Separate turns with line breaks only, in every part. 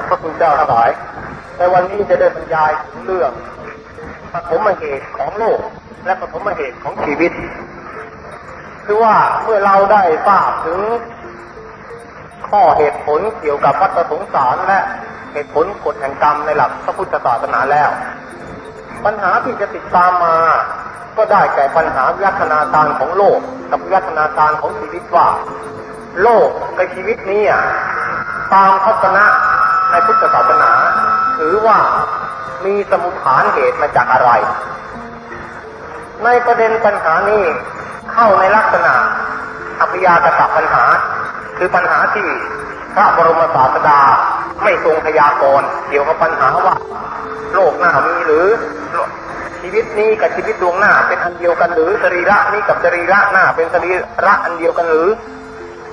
พระคุณเจ้าทั้งหลายในวันนี้จะได้บรรยายถึงเรื่องปฐมเหตุของโลกและปฐมเหตุของชีวิตคือว่าเมื่อเราได้ทราบถึงข้อเหตุผลเกี่ยวกับวัฏสงสารและเหตุผลกฎแห่งกรรมในหลักพระพุทธศาสนาแล้วปัญหาที่จะติดตามมาก็ได้แก่ปัญหาวิวัฒนาการของโลกกับวิวัฒนาการของชีวิตว่าโลกกับชีวิตนี้ตามทัศนะในพุทธศาสนาถือว่ามีสมุฏฐานเหตุมาจากอะไรในประเด็นปัญหานี้เข้าในลักษณะอภิญาตปัญหาคือปัญหาที่พระบรมศาสดาไม่ทรงพยากรณ์เกี่ยวกับปัญหาว่าโลกหน้ามีหรือชีวิตนี้กับชีวิตดวงหน้าเป็นอันเดียวกันหรือสรีระนี้กับสรีระหน้าเป็นสรีระอันเดียวกันหรือ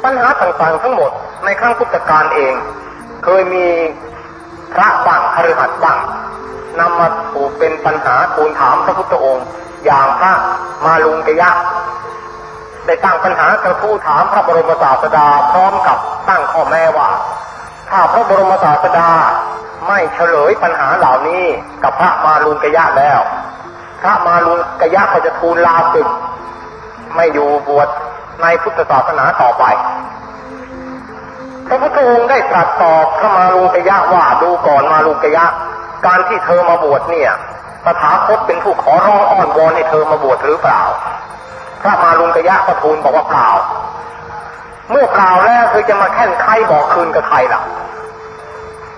ปัญหาต่างๆทั้งหมดในครั้งพุทธกาลเองเคยมีพระบ้างคฤหัสถ์บ้างนำมาถูกเป็นปัญหาทูลถามพระพุทธองค์อย่างพระมาลุงกยะได้ตั้งปัญหากระทู้ถามพระบรมศาสดาพร้อมกับตั้งข้อแม้ว่าถ้าพระบรมศาสดาไม่เฉลยปัญหาเหล่านี้กับพระมาลุงกยะแล้วพระมาลุงกยะก็จะทูลลาศึกไม่อยู่บวชในพุทธศาสนาต่อไปพระพุทธองค์ได้ตรัสตอบพระมาลุงกยะว่าดูก่อนมาลุงกยะการที่เธอมาบวชเนี่ยตถาคตเป็นผู้ขอร้องอ้อนวอนให้เธอมาบวชหรือเปล่าพระมาลุงกยะก็ทูลบอกว่าเปล่าเมื่อเปล่าแล้วเธอจะมาแค่นใครบอกคืนกับใครล่ะ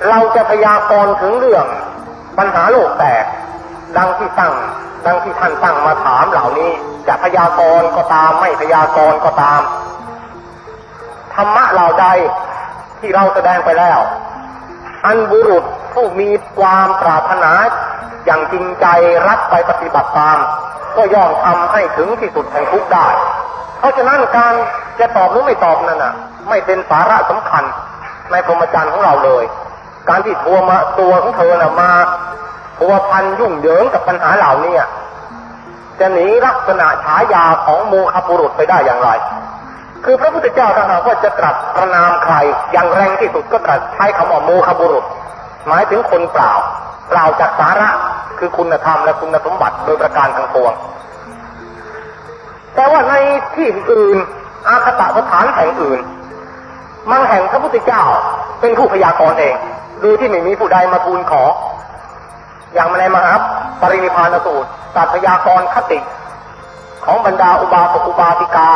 เราจะพยากรณ์ถึงเรื่องปัญหาโลกแตกดังที่ท่านตั้งมาถามเหล่านี้จะพยากรณ์ก็ตามไม่พยากรณ์ก็ตามธรรมะเหล่าใดที่เราแสดงไปแล้วอันบุรุษผู้มีความปรารถนาอย่างจริงใจรักไปปฏิบัติตามก็ย่อมทำให้ถึงที่สุดแห่งทุกข์ได้เพราะฉะนั้นการจะตอบหรือไม่ตอบนั่นไม่เป็นสาระสำคัญในพรหมจรรย์ของเราเลยการที่ตัวของเธอมาพัวพันยุ่งเหยิงกับปัญหาเหล่านี้จะหนีลักษณะฉายาของโมฆะบุรุษไปได้อย่างไรคือพระพุทธเจ้าถ้าหากว่าจะตรัสประนามใครอย่างแรงที่สุดก็ตรัสใช้คำว่าโมฆะบุรุษหมายถึงคนเปล่าจากสาระคือคุณธรรมและคุณสมบัติโดยประการทั้งปวงแต่ว่าในที่อื่นอาคตสถานแห่งอื่นบางแห่งพระพุทธเจ้าเป็นผู้พยากรณ์เองโดยที่ไม่มีผู้ใดมาทูลขออย่างในมหาปรินิพพานสูตรตรัสพยากรณ์คติของบรรดาอุบาสกอุบาสิกา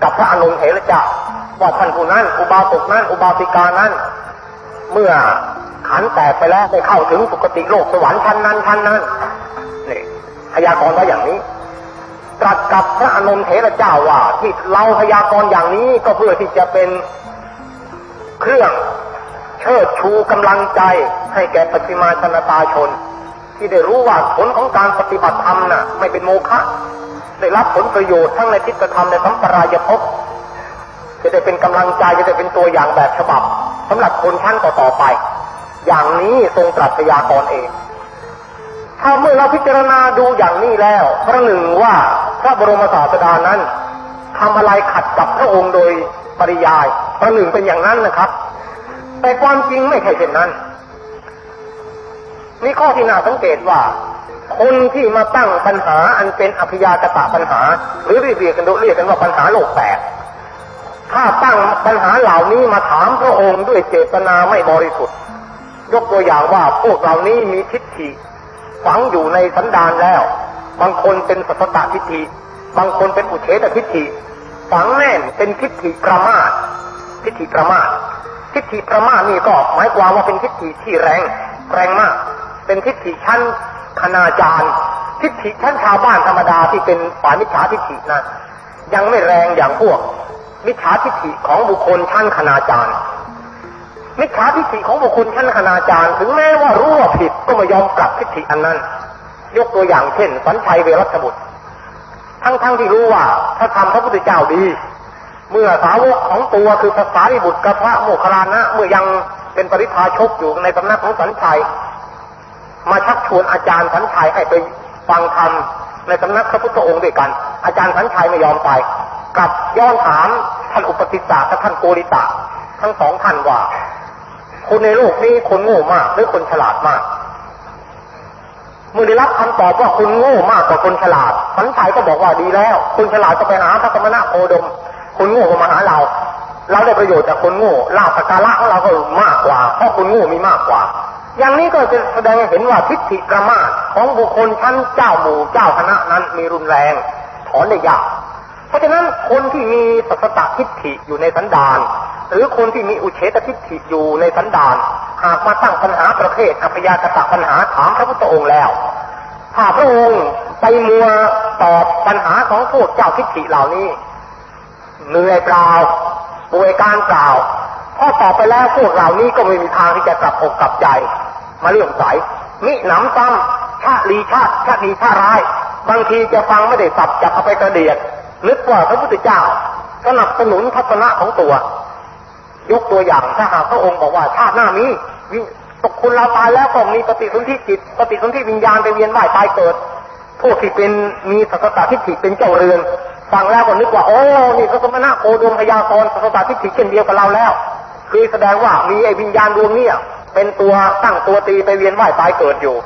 กับพระอานนท์เถระเจ้าว่าท่านผู้นั้นอุบาสกนั้นอุบาสิกานั้นเมื่อขันแตกไปแล้วได้เข้าถึงสุคติโลกสวรรค์ชั้นนั้นนี่พยากรณ์ไว้อย่างนี้ตรัสกับพระอานนท์เถระเจ้าว่าที่เราพยากรณ์อย่างนี้ก็เพื่อที่จะเป็นเครื่องเชิดชูกำลังใจให้แก่ปัจฉิมาชนตาชนที่ได้รู้ว่าผลของการปฏิบัติธรรมไม่เป็นโมฆะได้รับผลประโยชน์ทั้งในทิฏฐธรรมในสัมปรายภพจะได้เป็นกำลังใจจะได้เป็นตัวอย่างแบบฉบับสำหรับคนชั้นต่อไปอย่างนี้ทรงตรัสพยากรณ์เองถ้าเมื่อเราพิจารณาดูอย่างนี้แล้วประหนึ่งว่าพระบรมศาสดานั้นทำอะไรขัดกับพระองค์โดยปริยายประหนึ่งเป็นอย่างนั้นนะครับแต่ความจริงไม่ใช่เช่นนั้นนี่ข้อที่น่าสังเกตว่าคนที่มาตั้งปัญหาอันเป็นอภิญาตปัญหาหรือเรียกกันว่าปัญหาโลกแตกถ้าตั้งปัญหาเหล่านี้มาถามพระองค์ด้วยเจตนาไม่บริสุทธิ์ยกตัวอย่างว่าพวกเหล่านี้มีทิฏฐิฝังอยู่ในสันดานแล้วบางคนเป็นสัตตทิฏฐิบางคนเป็นอุเฉททิฏฐิฝังแน่นเป็นทิฏฐิประมาททิฏฐิประมาทนี่ก็หมายความว่าเป็นทิฏฐิที่แรงมากเป็นทิฏฐิชั้นคณาจารย์ทิฏฐิชั้นชาวบ้านธรรมดาที่เป็นฝ่ายมิจฉาทิฏฐินะยังไม่แรงอย่างพวกมิจฉาทิฏฐิของบุคคลชั้นคณาจารย์มิจฉาทิฏฐิของบุคคลชั้นคณาจารย์ถึงแม้ว่ารู้ว่าผิดก็ไม่ยอมกลับทิฏฐิอันนั้นยกตัวอย่างเช่นสัญชัยเวรัชบุตรทั้งที่รู้ว่าพระธรรมพระพุทธเจ้าดีเมื่อสาวกของตัวคือพระสารีบุตรกับพระโมคคัลลานะเมื่อยังเป็นปริพาชกอยู่ในตำหนักของสัญชัยมาชักชวนอาจารย์สัญชัยให้ไปฟังธรรมในตำหนักพระพุทธองค์ด้วยกันอาจารย์สัญชัยไม่ยอมไปกลับย้อนถามท่านอุปติสสะกับท่านโกริตะทั้งสองท่านว่า คนในโลกนี้คนโง่มากหรือคนฉลาดมากเมื่อได้รับคำตอบว่าคนโง่มากกว่าคนฉลาดสันชัยก็บอกว่าดีแล้วคนฉลาดก็ไปหาพระสมณะโคดมคนโง่ก็มาหาเราได้ประโยชน์จากคนโง่ลาภสักการะของเราก็มากกว่าเพราะคนโง่มีมากกว่าอย่างนี้ก็จะแสดงให้เห็นว่าทิฏฐิประมาทของบุคคลชั้นเจ้าหมู่เจ้าคณะนั้นมีรุนแรงถอนได้ยากเพราะฉะนั้นคนที่มีสัสตทิฏฐิอยู่ในสันดานหรือคนที่มีอุเฉททิฏฐิอยู่ในสันดานหากมาตั้งปัญหาประเภทอัพยากตปัญหาถามพระพุทธองค์แล้วถ้าพระองค์ไปมัวตอบปัญหาของพวกเจ้าทิฏฐิเหล่านี้เหนื่อยเปล่าป่วยการเปล่าพอตอบไปแล้วพวกเหล่านี้ก็ไม่มีทางที่จะกลับอกกลับใจมาเลื่อมใสมิหนำซ้ำชาลีชาดีชาร้ายบางทีจะฟังไม่ได้สับจับเอาไปกระเดียดนึกว่าพระพุทธเจ้าสนับสนุนทัศนะของตัวยกตัวอย่างถ้าหากพระองค์บอกว่าชาติหน้านี้ตกคนเราตายแล้วก็มีปฏิสนธิจิตปฏิสนธิวิญญาณไปเวียนว่ายตายเกิดพวกที่เป็นมีสัสตทิฏฐิเป็นเจ้าเรือนฟังแล้วก็นึกว่าโอ้นี่พระสมณะโคดมพยากรณ์สัสตทิฏฐิเช่นเดียวกับเราแล้วคือแสดงว่ามีไอ้วิญญาณดวงนี้เป็นตัวตั้งตัวตีไปเวียนว่ายตายเกิดอยู่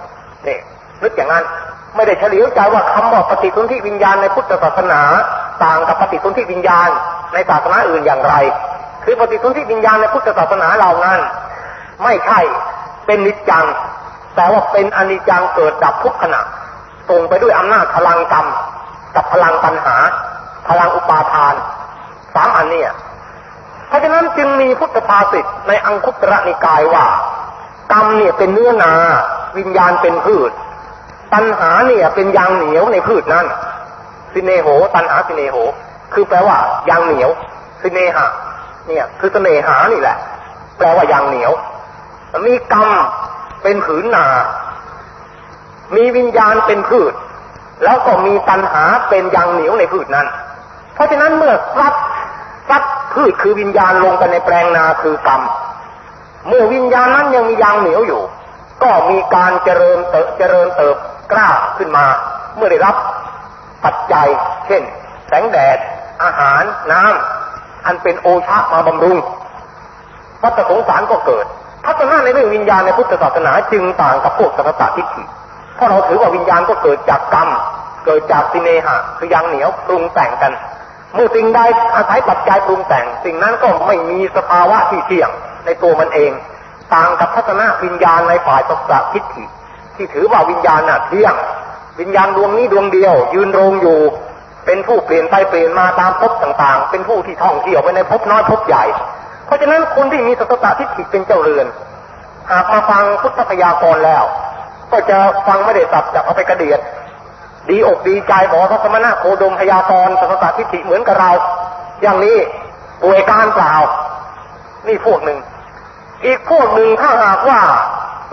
นี่นึกอย่างนั้นไม่ได้เฉลียวใจว่าคำว่าปฏิสนธิวิญญาณในพุทธศาสนาต่างกับปฏิสนธิวิญญาณในศาสนาอื่นอย่างไรคือปฏิสนธิวิญญาณในพุทธศาสนาเรานั้นไม่ใช่เป็นนิจจังแต่ว่าเป็นอนิจจังเกิดดับทุกขณะส่งไปด้วยอำนาจพลังกรรมกับพลังปัญหาพลังอุปาทานสามอันเนี่ยเพราะฉะนั้นจึงมีพุทธภาษิตในอังคุตรนิกายว่ากรรมเนี่ยเป็นเนื้อนาวิญญาณเป็นพืชตัณหาเนี่ยเป็นยางเหนียวในพืชนั้นสิเนโหตัณหาสิเนโหคือแปลว่ายางเหนียวสิเนหะเนี่ยคือเสน่หานี่แหละแปลว่ายางเหนียวมีกรรมเป็นผืนนามีวิญญาณเป็นพืชแล้วก็มีตัณหาเป็นยางเหนียวในพืชนั้นเพราะฉะนั้นเมื่อซัดพืชคือวิญญาณลงไปในแปลงนาคือกรรมเมื่อวิญญาณนั้นยังมียางเหนียวอยู่ก็มีการเจริญเติบกล้าขึ้นมาเมื่อได้รับปัจจัยเช่นแสงแดดอาหารน้ำอันเป็นโอชะมาบำรุงวัฏสงสารก็เกิดทัศนะในเรื่องวิญญาณในพุทธศาสนาจึงต่างกับพวกสัสตทิฏฐิเพราะเราถือว่าวิญญาณก็เกิดจากกรรมเกิดจากสิเนหะคือยางเหนียวปรุงแต่งกันเมื่อสิ่งใดอาศัยปัจจัยปรุงแต่งสิ่งนั้นก็ไม่มีสภาวะที่เที่ยงในตัวมันเองต่างกับทัศนะวิญญาณในฝ่ายสัสตทิฏฐิที่ถือว่าวิญญาณเที่ยงวิญญาณดวงนี้ดวงเดียวยืนโรงอยู่เป็นผู้เปลี่ยนไปเปลี่ยนมาตามภพต่างๆเป็นผู้ที่ท่องเที่ยวไปในภพน้อยภพใหญ่เพราะฉะนั้นคนที่มีสัสตทิฏฐิเป็นเจ้าเรือนหากมาฟังพุทธพยากรณ์แล้วก็จะฟังไม่ได้สับจับเอาไปกระเดียดดีอกดีใจบอกพระสมณะโคดมพยากรณ์สัสตทิฏฐิเหมือนกับเราอย่างนี้ป่วยการเปล่านี่พวกหนึ่งอีกพวกหนึ่งถ้าหากว่า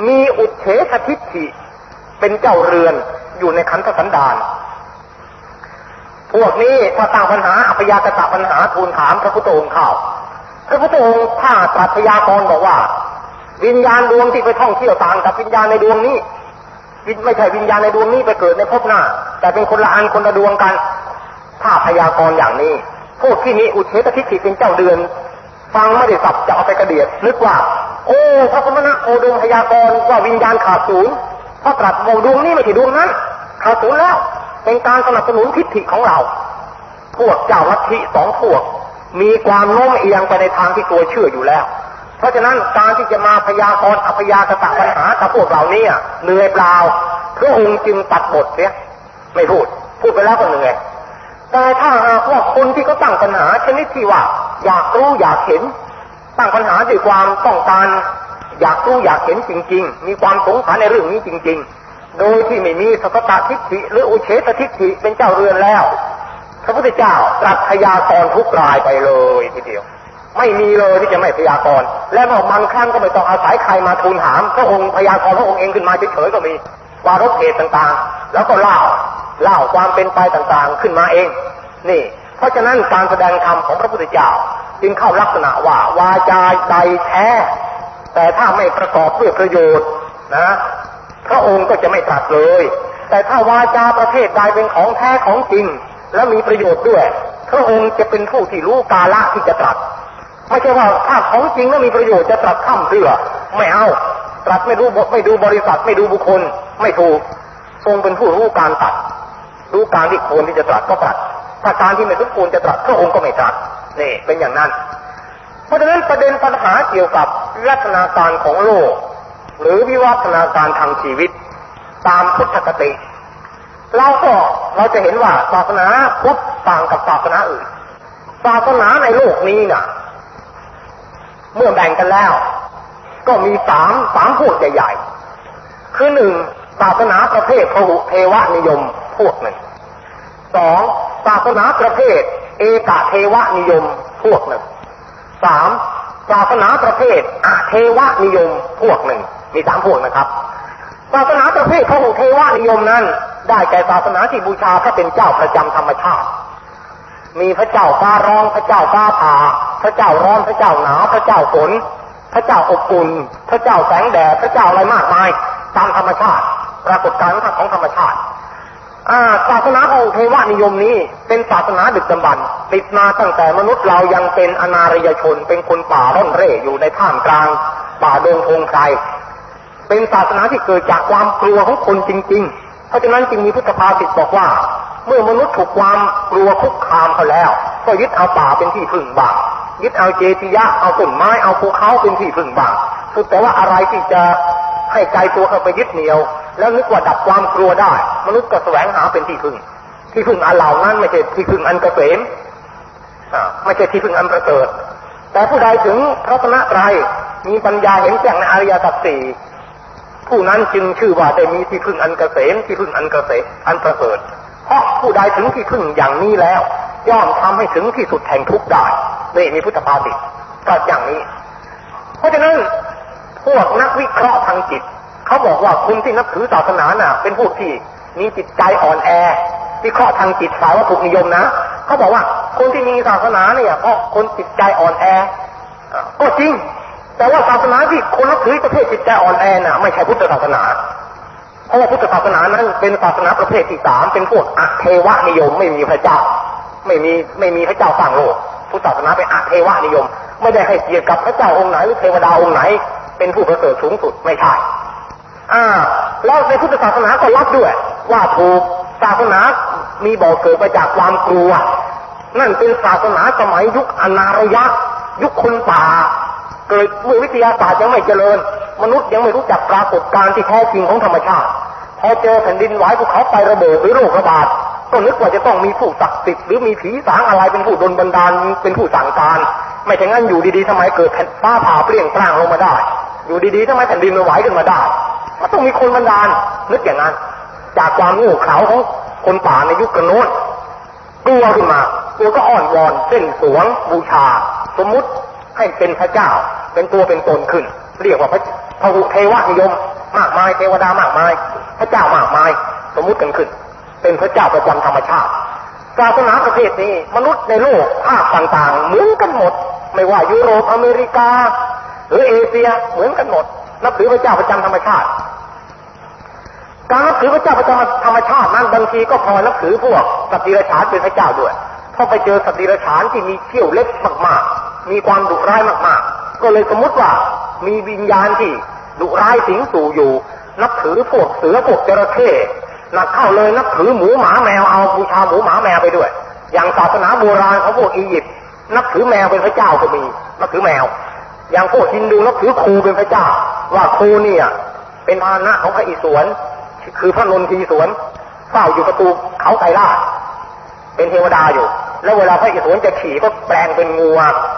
มีอุเฉททิฏฐิเป็นเจ้าเรือนอยู่ในขันธสันดานพวกนี้ถ้าตั้งปัญหาอัพยากตปัญหาทูลถามพระพุทธองค์เข้าพระพุทธองค์ถ้าตรัสพยากรณ์บอกว่าวิญญาณดวงที่ไปท่องเที่ยวต่างกับวิญญาณในดวงนี้ไม่ใช่วิญญาณในดวงนี้ไปเกิดในภพหน้าแต่เป็นคนละอันคนละดวงกันถ้าพยากรณ์อย่างนี้พวกที่มีอุเฉททิฏฐิเป็นเจ้าเรือนฟังไม่ได้สับจะเอาไปกระเดียดนึกว่าโอ้พระสมณะโคดมพยากรณ์ว่าวิญญาณขาดศูนย์พระตรัสบอกดวงนี้ไม่ใช่ดวงนั้นขาดศูนย์แล้วเป็นการสนับสนุนทิฏฐิของเราพวกเจ้าลัทธิสองพวกมีความโน้มเอียงไปในทางที่ตัวเชื่ออยู่แล้วเพราะฉะนั้นการที่จะมาพยากรณ์อัพยากตปัญหากับพวกเหล่านี้เหนื่อยเปล่าพระองค์จึงตัดบทเสียไม่พูดไปแล้วก็เหนื่อยแต่ถ้าหากว่าคนที่เขาตั้งปัญหาชนิดที่ว่าอยากรู้อยากเห็นตั้งปัญหาด้วยความต้องการอยากรู้อยากเห็นจริงๆมีความสงสัยในเรื่องนี้จริงๆโดยที่ไม่มีสัสตทิฏฐิหรืออุเฉททิฏฐิเป็นเจ้าเรือนแล้วพระพุทธเจ้าตรัสพยากรณ์ทุกรายไปเลยทีเดียวไม่มีเลยที่จะไม่พยากรณ์และบางครั้งก็ไม่ต้องอาศัยใครมาทูลถามพระองค์พยากรณ์พระองค์เองขึ้นมาเฉยๆก็มีวาระเหตุต่างๆแล้วก็เล่าความเป็นไปต่างๆขึ้นมาเองนี่เพราะฉะนั้นการแสดงธรรมของพระพุทธเจ้าจึงเข้าลักษณะว่าวาจาใดแท้แต่ถ้าไม่ประกอบด้วยประโยชน์นะพระองค์ก็จะไม่ตรัสเลยแต่ถ้าวาจาประเภทใดเป็นของแท้ของจริงและมีประโยชน์ด้วยพระองค์จะเป็นผู้ที่รู้กาละที่จะตรัสไม่ใช่ว่าถ้าของจริงแล้วมีประโยชน์จะตรัสข้ามเพื่อ ไม่เอาตรัสไม่ดูบริษัทไม่ดูบุคคลไม่ถูกทรงเป็นผู้รู้การตัดรู้การที่ควรที่จะตรัสก็ตรัสถ้าการที่ไม่สมควรจะตรัสพระองค์ก็ไม่ตรัสนี่เป็นอย่างนั้นเพราะฉะนั้นประเด็นปัญหาเกี่ยวกับวิวัฒนาการของโลกหรือวิวัฒนาการทางชีวิตตามพุทธคติเราจะเห็นว่าศาสนาพุทธต่างกับศาสนาอื่นศาสนาในโลกนี้น่ะเมื่อแบ่งกันแล้วก็มีสามพวกใหญ่ๆคือหนึ่งศาสนาประเภทพหุเทวนิยมพวกหนึ่งสองศาสนาประเภทเอกเทวนิยมพวกหนึ่งสามศาสนาประเภทอเทวนิยมพวกหนึ่งมีสามพวกนะครับศาสนาประเภทพหุเทวนิยมนั้นได้แก่ศาสนาที่บูชาพระเป็นเจ้าประจำธรรมชาติมีพระเจ้าฟ้าร้องพระเจ้าฟ้าผ่าพระเจ้าร้อนพระเจ้าหนาวพระเจ้าฝนพระเจ้าอบอุ่นพระเจ้าแสงแดดพระเจ้าอะไรมากมายตามธรรมชาติปรากฏการณ์ของธรรมชาติศาสนาของเทวนิยมนี้เป็นศาสนาดึกดำบรรพ์ติดมาตั้งแต่มนุษย์เรายังเป็นอนาริยชนเป็นคนป่าร่อนเร่อยู่ในท่ามกลางป่าดงพงไพรเป็นศาสนาที่เกิดจากความกลัวของคนจริงๆเพราะฉะนั้นจึงมีพุทธภาษิตบอกว่าเมื่อมนุษย์ถูกความกลัวคุกคามเขาแล้วก็ยึดเอาป่าเป็นที่พึ่งบ้างยึดเอาเจติยะเอาต้นไม้เอาภูเขาเป็นที่พึ่งบ้างสุดแต่ว่าอะไรที่จะให้ใจตัวเข้าไปยึดเหนี่ยวแล้วนึกว่าดับความกลัวได้มนุษย์ก็แสวงหาเป็นที่พึ่งอันเหล่านั้นไม่ใช่ที่พึ่งอันเกษมไม่ใช่ที่พึ่งอันประเสริฐแต่ผู้ใดถึงพระรัตนตรัยมีปัญญาเห็นแจ้งในอริยสัจสี่ผู้นั้นจึงชื่อว่าได้มีที่พึ่งอันเกษมที่พึ่งอันเกษมอันประเสริฐเพราะผู้ใดถึงที่พึ่งอย่างนี้แล้วย่อมทำให้ถึงที่สุดแห่งทุกข์ได้นี่มีพุทธภาษิตก็อย่างนี้เพราะฉะนั้นพวกนักวิเคราะห์ทางจิตเขาบอกว่าคนที่นับถือศาสนาน่ะเป็นพวกที่มีจิตใจอ่อนแอวิเคราะห์ทางจิตสายวัตถุนิยมนะเขาบอกว่าคนที่มีศาสนาเนี่ยเพราะคนจิตใจอ่อนแอก็จริงแต่ว่าศาสนาที่คนนับถือประเภทจิตใจอ่อนแอน่ะไม่ใช่พุทธศาสนาเพราะว่าพุทธศาสนานั้นเป็นศาสนาประเภทที่สามเป็นพวกอเทวนิยมไม่มีพระเจ้าไม่มีพระเจ้าสร้างโลกพุทธศาสนาเป็นอเทวนิยมไม่ได้ให้เกียรติกับพระเจ้าองค์ไหนหรือเทวดาองค์ไหนเป็นผู้ประเสริฐสูงสุดไม่ใช่แล้วในพุทธศาสนาก็รับด้วยว่าถูกศาสนามีบ่อเกิดมาจากความกลัวนั่นเป็นศาสนาสมัยยุคอนาถยะยุคคนป่าเกิดเมื่อวิทยาศาสตร์ยังไม่เจริญมนุษย์ยังไม่รู้จักปรากฏการณ์ที่แท้จริงของธรรมชาติพอเจอแผ่นดินไหวภูเขาไฟระเบิดหรือโรคระบาดก็นึกว่าจะต้องมีผู้ศักดิ์สิทธิ์หรือมีผีสางอะไรเป็นผู้ดลบันดาลเป็นผู้สั่งการไม่ใช่งั้นอยู่ดีๆทำไมเกิดฟ้าผ่าเปรี้ยงปร้างลงมาได้อยู่ดีๆทำไมแผ่นดินมันไหวขึ้นมาได้มันต้องมีคนบันดาลนึกอย่างนั้นจากความโง่เขลาของคนป่าในยุคกระโน้นกลัวขึ้นมาตัวก็อ่อนวอนเส้นสวงบูชาสมมุติให้เป็นพระเจ้าเป็นตัวเป็นตนขึ้นเรียกว่าพหุเทวนิยมมากมายเทวดามากมายพระเจ้ามากมายสมมุติกันขึ้นเป็นพระเจ้าประจำธรรมชาติศาสนาประเภทนี้มนุษย์ในโลกภาคต่างๆเหมือนกันหมดไม่ว่ายุโรปอเมริกาหรือเอเชียเหมือนกันหมดนับถือพระเจ้าประจำธรรมชาติการนับถือพระเจ้าประจำธรรมชาตินั้นบางทีก็พอนับถือพวกสัตว์เดรัจฉานเป็นพระเจ้าด้วยพอไปเจอสัตว์เดรัจฉานที่มีเขี้ยวเล็บมากๆมีความดุร้ายมากๆก็เลยสมมติว่ามีวิญญาณที่ดุร้ายสิงสู่อยู่นับถือพวกเสือพวกจระเข้หนักเข้าเลยนับถือหมูหมาแมวเอาบูชาหมูหมาแมวไปด้วยอย่างศาสนาโบราณของพวกอียิปต์นับถือแมวเป็นพระเจ้าก็มีนับถือแมวอย่างพวกฮินดูนับถือครูเป็นพระเจ้าว่าครูเนี่ยเป็นพาหนะของพระอิศวรคือพระนนทีศวรเฝ้าอยู่ประตูเขาไกรลาภเป็นเทวดาอยู่แล้วเวลาพระอิศวรจะขี่ก็แปลงเป็นงู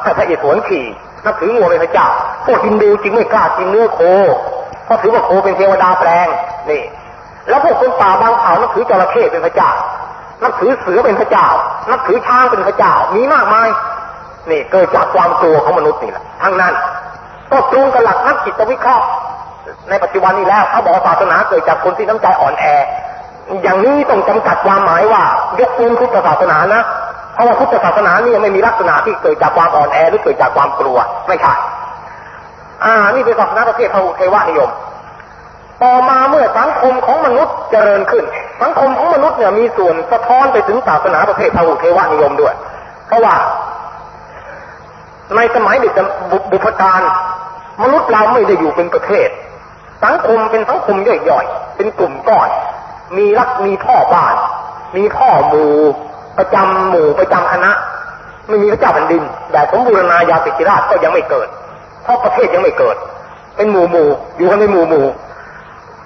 ให้พระอิศวรขี่นับถืองูเป็นพระเจ้าพวกฮินดูจึงไม่กล้ากินเนื้อโคเพราะถือว่าโคเป็นเทวดาแปลงนี่แล้วพวกคนป่าบางเผ่านับถือจระเข้เป็นพระเจ้านับถือเสือเป็นพระเจ้านับถือช้างเป็นพระเจ้ามีมากมายนี่เกิดจากความกลัวของมนุษย์นี่แหละทั้งนั้นก็ตรงกับหลักนักจิตวิเคราะห์ในปัจจุบันนี้แล้วเขาบอกศาสนาเกิดจากคนที่น้ำใจอ่อนแออย่างนี้ต้องจำกัดความหมายว่ายกเว้นพุทธศาสนานะเพราะว่าพุทธศาสนานี่ไม่มีลักษณะที่เกิดจากความอ่อนแอหรือเกิดจากความกลัวไม่ใช่นี่เป็นศาสนาประเภทพหุเทวนิยมต่อมาเมื่อสังคมของมนุษย์เจริญขึ้นสังคมของมนุษย์เนี่ยมีส่วนสะท้อนไปถึงศาสนาประเภทพหุเทวนิยมด้วยเพราะว่าในสมัยบุพการ มนุษย์เราไม่ได้อยู่เป็นประเภทสังคมเป็นสังคมย่อยๆเป็นกลุ่มก้อนมีพ่อบ้านมีพ่อหมู่ประจำคณะไม่มีพระเจ้าแผ่นดินแต่สมบูรณาญาสิทธิราชก็ยังไม่เกิดเพราะประเทศยังไม่เกิดเป็นหมู่อยู่กันในหมู่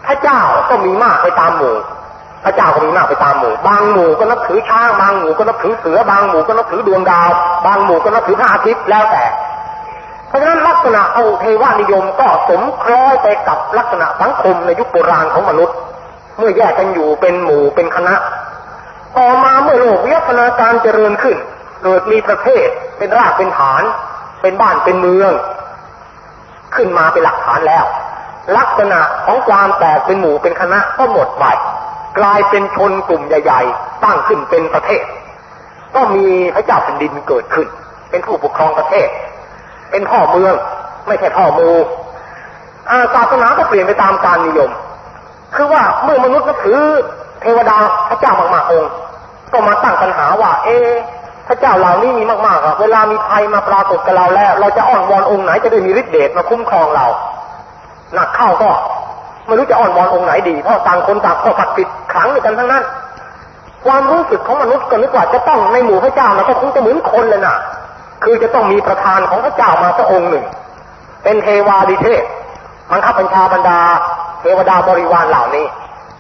พระเจ้าก็มีมากไปตามหมู่พระเจ้าก็มีมากไปตามหมู่บางหมู่ก็นับถือช้างบางหมู่ก็นับถือเสือบางหมู่ก็นับถือดวงดาวบางหมู่ก็นับถือพระอาทิตย์แล้วแต่เพราะฉะนั้นลักษณะเอาเทวนิยมก็สมคล้อยไปกับลักษณะสังคมในยุคโบราณของมนุษย์เมื่อแยกกันอยู่เป็นหมู่เป็นคณะต่อมาเมื่อโลกวิวัฒนาการเจริญขึ้นเกิดมีประเทศเป็นรากเป็นฐานเป็นบ้านเป็นเมืองขึ้นมาเป็นหลักฐานแล้วลักษณะของความแตกเป็นหมู่เป็นคณะก็หมดไปกลายเป็นชนกลุ่มใหญ่ๆตั้งขึ้นเป็นประเทศก็มีพระเจ้าแผ่นดินเกิดขึ้นเป็นผู้ปกครองประเทศเป็นพ่อเมืองไม่ใช่พ่อหมู่ศาสนาก็เปลี่ยนไปตามการนิยมคือว่าเมื่อมนุษย์นับถือเทวดาพระเจ้ามากๆองค์ก็มาตั้งปัญหาว่าพระเจ้าเหล่านี้มีมากๆเวลามีภัยมาปรากฏกับเราแล้วเราจะอ้อนวอนองค์ไหนจะได้มีฤทธิ์เดชมาคุ้มครองเราหนักเข้าก็ไม่รู้จะอ้อนวอนองค์ไหนดีเพราะต่างคนต่างข้อปักปิดขังอยู่กันทั้งนั้นความรู้สึกของมนุษย์ก็นึกว่าจะต้องในหมู่พระเจ้ามันก็คงจะเหมือนคนเลยนะคือจะต้องมีประธานของพระเจ้ามาสักองค์หนึ่งเป็นเทวาดิเทพบังคับบัญชาบรรดาเทวดาบริวารเหล่านี้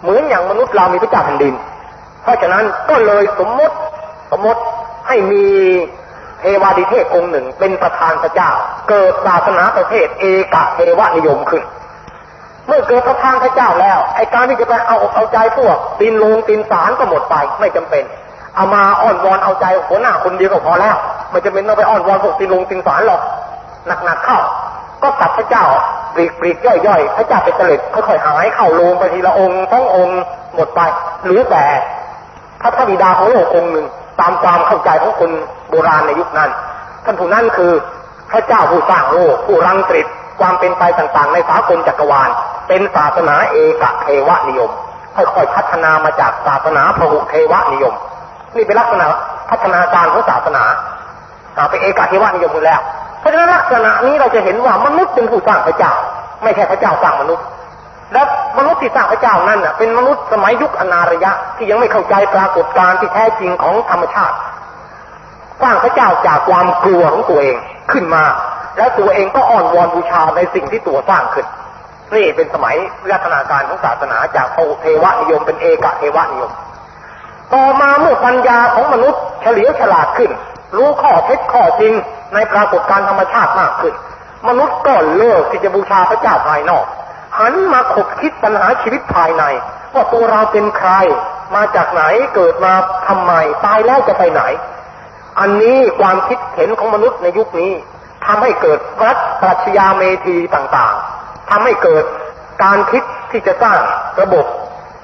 เหมือนอย่างมนุษย์เรามีพระเจ้าแผ่นดินเพราะฉะนั้นก็เลยสมมติให้มีเทวาดิเทพองค์หนึ่งเป็นประธานพระเจ้าเกิดศาสนาประเภทเอกเทวนิยมขึ้นเมื่อเกิดประธานพระเจ้าแล้วไอ้การที่จะไปเอาใจพวกตีนสารก็หมดไปไม่จำเป็นเอามาอ้อนวอนเอาใจหัวหน้าคนเดียวก็พอแล้วไม่จำเป็นต้องไปอ้อนวอนพวกตีนสารหรอกหนักเข้าก็ตัดพระเจ้าปลีกย่อยพระเจ้าเป็นเสล็ดค่อยๆหายเข้าลงไปทีละองค์ต้ององค์หมดไปหรือแต่พระบิดาของโลกองค์หนึ่งตามความเข้าใจของคนโบราณในยุคนั้นท่านผู้นั้นคือพระเจ้าผู้สร้างโลกผู้รังสรรค์ความเป็นไปต่างๆในสากลจักรวาลเป็นศาสนาเอกเทวนิยมค่อยๆพัฒนามาจากศาสนาพหุเทวนิยมนี่เป็นลักษณะพัฒนาการของศาสนาเป็นเอกเทวนิยมอยู่แล้วเพราะฉะนั้นลักษณะนี้เราจะเห็นว่ามนุษย์เป็นผู้สร้างพระเจ้าไม่ใช่พระเจ้าสร้างมนุษย์และมนุษย์ที่สร้างพระเจ้านั้นเป็นมนุษย์สมัยยุคอนารยะที่ยังไม่เข้าใจปรากฏการณ์ที่แท้จริงของธรรมชาติสร้างพระเจ้าจากความกลัวของตัวเองขึ้นมาและตัวเองก็อ้อนวอนบูชาในสิ่งที่ตัวสร้างขึ้นนี่เป็นสมัยวิวัฒนาการของศาสนาจากพหุเทวนิยมเป็นเอกเทวนิยมต่อมาเมื่อปัญญาของมนุษย์เฉลียวฉลาดขึ้นรู้ข้อเท็จข้อจริงในปรากฏการณ์ธรรมชาติมากขึ้นมนุษย์ก็เลิกที่จะบูชาพระเจ้าภายนอกหันมาคบคิดปัญหาชีวิตภายในว่าตัวเราเป็นใครมาจากไหนเกิดมาทำไมตายแล้วจะไปไหนอันนี้ความคิดเห็นของมนุษย์ในยุคนี้ทำให้เกิดปรัชญาเมธีต่างๆทำให้เกิดการคิดที่จะสร้างระบบ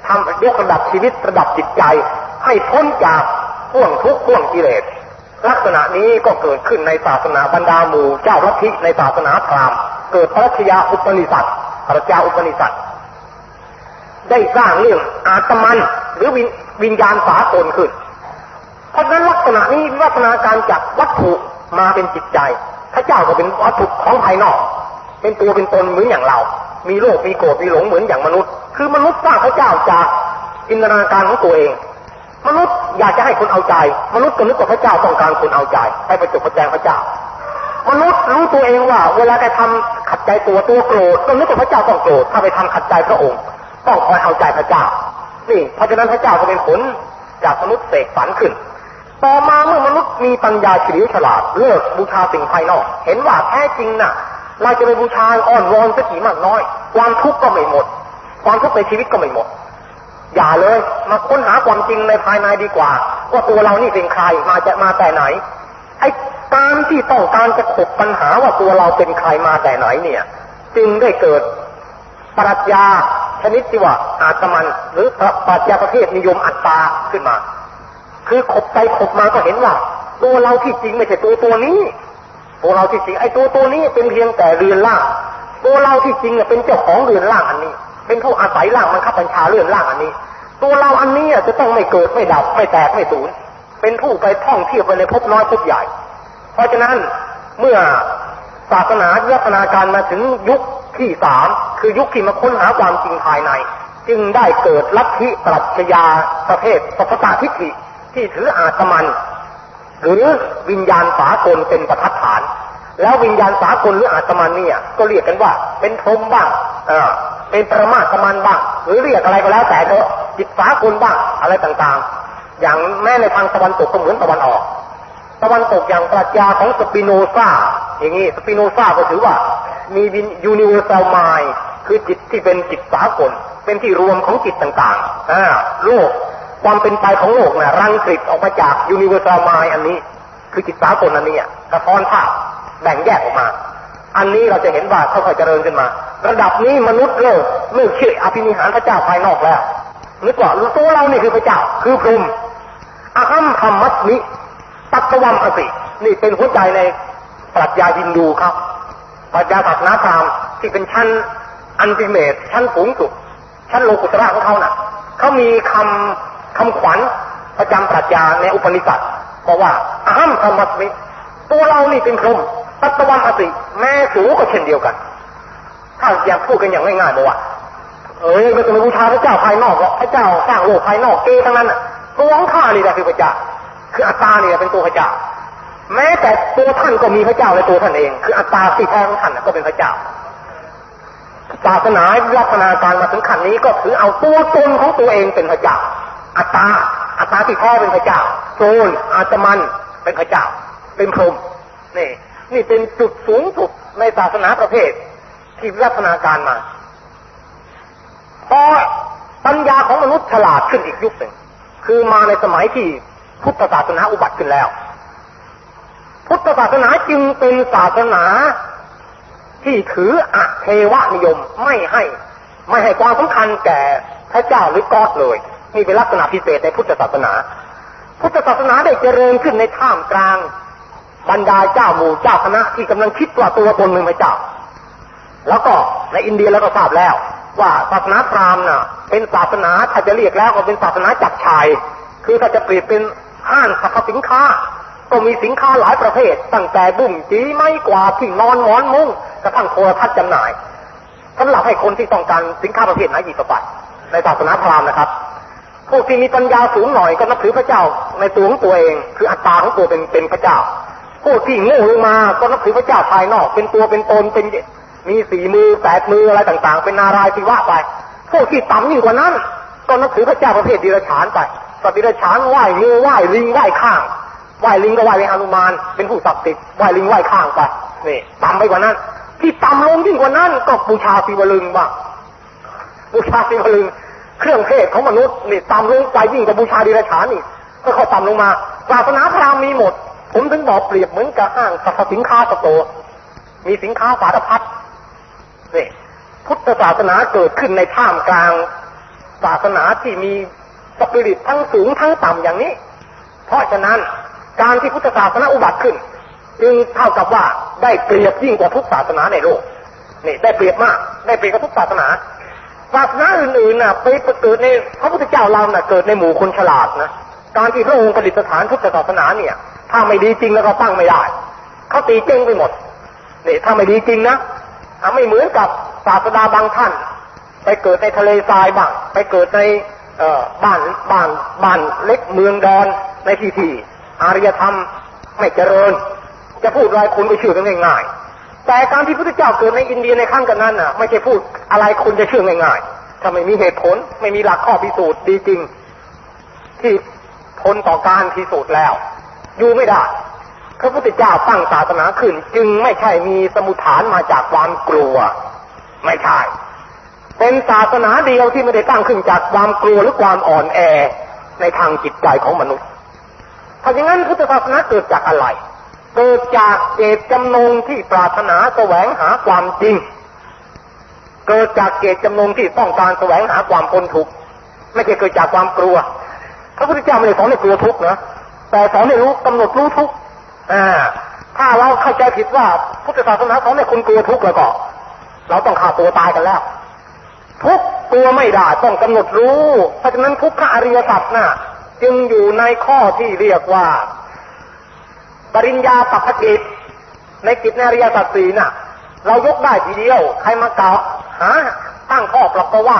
ทำยกระดับชีวิตระดับจิตใจให้พ้นจากห่วงทุกข์ห่วงกิเลสลักษณะนี้ก็เกิดขึ้นในศาสนาบรรดาหมู่เจ้าลัทธิในศาสนาพราหมณ์เกิดปรัชญาอุปนิสัตปรัชญาอุปนิสัตได้สร้างเรื่องอาตมันหรือวิญญาณสากลขึ้นเพราะฉะนั้นลักษณะนี้วิวัฒนาการจากวัตถุมาเป็นจิตใจพระเจ้าก็เป็นวัตถุของภายนอกเป็นตัวเป็นตนเหมือนอย่างเรามีโลภมีโกรธมีหลงเหมือนอย่างมนุษย์คือมนุษย์สร้างพระเจ้าจากจินตนาการของตัวเองมนุษย์อยากจะให้คนเอาใจมนุษย์ก็นึกว่าพระเจ้าต้องการคนเอาใจให้ประจบประแจงพระเจ้ามนุษย์รู้ตัวเองว่าเวลาใครทำขัดใจตัวโกรธก็นึกว่าพระเจ้าต้องโกรธถ้าไปทำขัดใจพระองค์ต้องคอยเอาใจพระเจ้านี่เพราะฉะนั้นพระเจ้าก็เป็นผลจากมนุษย์เสกสรรขึ้นต่อมาเมื่อมนุษย์มีปัญญาเฉลียวฉลาดเลิกบูชาสิ่งภายนอกเห็นว่าแท้จริงน่ะเราจะไปบูชาอ้อนวอนสักกี่มากน้อยความทุกข์ก็ไม่หมดความทุกข์ในชีวิตก็ไม่หมดอย่าเลยมาค้นหาความจริงในภายในดีกว่าว่าตัวเรานี่เป็นใครมาแต่ไหนไอ้การที่ต้องการจะขบปัญหาว่าตัวเราเป็นใครมาแต่ไหนเนี่ยจึงได้เกิดปรัชญาชนิดที่ว่าอาตมันหรือปรัชญาประเภทนิยมอัตตาขึ้นมาคือขบไปขบมาก็เห็นว่าตัวเราที่จริงไม่ใช่ตัวนี้ตัวเราที่จริงไอ้ตัวนี้เป็นเพียงแต่เรือนร่างตัวเราที่จริงเป็นเจ้าของเรือนร่างอันนี้เป็นผู้อาศัยร่างมันขับบัญชาเรือนร่างอันนี้ตัวเราอันนี้จะต้องไม่เกิดไม่ดับไม่แตกไม่สูญเป็นผู้ไปท่องเที่ยวไปในภพน้อยภพใหญ่เพราะฉะนั้นเมื่อ ศาสนาวิวัฒนาการมาถึงยุคที่สามคือยุคที่มาค้นหาความจริงภายในจึงได้เกิดลัทธิปรัชญาประเภทสัพพตทิฏฐิที่ถืออาตมันหรือวิญญาณสากลเป็นประทัดฐานแล้ววิญญาณสากลหรืออาตมันเนี่ยก็เรียกกันว่าเป็นพรหมบ้างเป็นปรมาตมันบ้างหรือเรียกอะไรก็แล้วแต่เถอะจิตสากลบ้างอะไรต่างๆอย่างแม้ในทางตะวันตกก็เหมือนตะวันออกตะวันตกอย่างปรัชญาของสปิโนซาอย่างนี้สปิโนซาก็ถือว่ามี universal mind คือจิตที่เป็นจิตสากลเป็นที่รวมของจิตต่างๆโลกความเป็นไปของโลกน่ะรังสรรค์ออกมาจาก universal mind อันนี้คือจิตสากลอันนี้กระท้อนภาพแบ่งแยกออกมาอันนี้เราจะเห็นว่าค่อยๆเจริญขึ้นมาระดับนี้มนุษย์เลิกเชื่ออภินิหารพระเจ้าภายนอกแล้วนึกว่าตัวเรานี่คือพระเจ้าคือพรหมอหัมธัมมัสมิตัตวัมอสินี่เป็นหัวใจในปรัชญาฮินดูครับปรัชญาศาสนาพราหมณ์ที่เป็นชั้นอันติเมตชั้นสูงสุดชั้นโลกุตระของเขาน่ะเขามีคำขวัญประจำปรัชญาในอุปนิษัทบอกว่าอหัมธัมมัสมิตัวเรานี่เป็นพรหมตัตวัมอสิแม่สูก็เช่นเดียวกันถ้าอยากพูดกันอย่างง่ายๆบอกว่าไม่ต้องบูชาพระเจ้าภายนอกหรอกพระเจ้าสร้างโลกภายนอกเกทั้งนั้นตัวของข้านี่แหละคือพระเจ้าคืออัตตานี่เป็นตัวพระเจ้าแม้แต่ตัวท่านก็มีพระเจ้าในตัวท่านเองคืออัตตาที่แท้ของท่านก็เป็นพระเจ้าศาสนาวิวัฒนาการมาถึงขั้นนี้ก็ถือเอาตัวตนของตัวเองเป็นพระเจ้าอัตตาที่แท้เป็นพระเจ้าโซนอาตมันเป็นพระเจ้าเป็นพรหมนี่เป็นจุดสูงสุดในศาสนาประเภทที่วิวัฒนาการมาพอปัญญาของมนุษย์ฉลาดขึ้นอีกยุคหนึ่งคือมาในสมัยที่พุทธศาสนาอุบัติขึ้นแล้วพุทธศาสนาจึงเป็นศาสนาที่ถืออเทวนิยมไม่ให้ความสำคัญแก่พระเจ้าหรือก๊อดเลยนี่เป็นลักษณะพิเศษในพุทธศาสนาพุทธศาสนาได้เจริญขึ้นในท่ามกลางบรรดาเจ้าหมู่เจ้าคณะที่กำลังคิดว่าตัวตนเป็นพระเจ้าแล้วก็ในอินเดียเราก็ทราบแล้วว่าศาสนาพราหมณ์น่ะเป็นศาสนาถ้าจะเรียกแล้วก็เป็นศาสนาจับชายคือถ้าจะเปรียบเป็นห้างสรรพสินค้าก็มีสินค้าหลายประเภทตั้งแต่บุ่มจีไม้กวาดที่นอนหมอนมุ้งกระทั่งโทรทัศน์จำหน่ายสำหรับให้คนที่ต้องการสินค้าประเภทไหนหยิบไปในศาสนาพราหมณ์นะครับผู้ที่มีปัญญาสูงหน่อยก็นับถือพระเจ้าในตัวของตัวเองคืออัตตาของตัวเป็นพระเจ้าผู้ที่โง่ลงมาก็นับถือพระเจ้าภายนอกเป็นตัวเป็นตนเป็นมี4 มือ 8 มืออะไรต่างๆเป็นนารายณ์ศิวะไปผู้ที่ต่ำยิ่งกว่านั้นก็นับถือพระเจ้าประเภทดิรัจฉานไปสัตว์ดิรัจฉานไหว้งูไหว้ลิงไหว้ข้างไหว้ลิงก็ไหว้เป็นหนุมานเป็นผู้ศักดิ์สิทธิ์ไหว้ลิงไหว้ข้างไปนี่ต่ำไปกว่านั้นที่ต่ำลงยิ่งกว่านั้นก็บูชาศิวลึงบ้างบูชาศิวลึงเครื่องเทศของมนุษย์นี่ต่ำลงไปยิ่งกว่าบูชาดิรัจฉานนี่ก็เขาต่ำลงมาศาสนาพราหมณ์มีหมดผมถึงบอกเปรียบเหมือนกับห้างสรรพสินค้าสโตร์มีสินค้าสารพัดนี่พุทธศาสนาเกิดขึ้นในท่ามกลางศาสนาที่มีสปิริตทั้งสูงทั้งต่ำอย่างนี้เพราะฉะนั้นการที่พุทธศาสนาอุบัติขึ้นจึงเท่ากับว่าได้เปรียบยิ่งกว่าทุกศาสนาในโลกนี่ได้เปรียบมากได้เปรียบกับทุกศาสนาศาสนาอื่นๆน่ะไปเกิดในพระพุทธเจ้าเราน่ะเกิดในหมู่คนฉลาดนะการที่พระองค์ประดิษฐานพุทธศาสนาเนี่ยถ้าไม่ดีจริงแล้วก็ตั้งไม่ได้เขาตีเจ้งไปหมดนี่ถ้าไม่ดีจริงนะไม่เหมือนกับศาสดาบางท่านไปเกิดในทะเลทรายบ้างไปเกิดในบ้านเล็กเมืองดอนในที่อารยธรรมไม่เจริญจะพูดอะไรคนก็เชื่อกันง่ายๆแต่การที่พระพุทธเจ้าเกิดในอินเดียในครั้งกันนั้นน่ะไม่ใช่พูดอะไรคนจะเชื่อง่ายๆถ้าไม่มีเหตุผลไม่มีหลักข้อพิสูจน์ดีจริงที่ทนต่อการพิสูจน์แล้วอยู่ไม่ได้พระพุทธเจ้าตั้งศาสนาขึ้นจึงไม่ใช่มีสมุฏฐานมาจากความกลัวไม่ใช่เป็นศาสนาเดียวที่ไม่ได้ตั้งขึ้นจากความกลัวหรือความอ่อนแอในทางจิตใจของมนุษย์ถ้าอย่างนั้นพุทธศาสนาเกิดจากอะไรเกิดจากเจตจำนงที่ปรารถนาแสวงหาความจริงเกิดจากเจตจำนงที่ต้องการแสวงหาความพ้นทุกข์ไม่ใช่เกิดจากความกลัวพระพุทธเจ้าไม่ได้สอนให้กลัวทุกข์นะแต่สอนให้รู้กำหนดรู้ทุกข์ถ้าเราเข้าใจผิดว่าพุทธศาสนาสอนให้คนกลัวทุกข์แล้วก็เราต้องฆ่าตัวตายกันแล้วทุกข์กลัวไม่ได้ต้องกำหนดรู้เพราะฉะนั้นทุกขอริยสัจน่ะจึงอยู่ในข้อที่เรียกว่าปริญญาปัพพกิจ ในกิจในอริยสัจสี่น่ะเรายกได้ทีเดียวใครมากล่าวหาตั้งข้อกลับว่า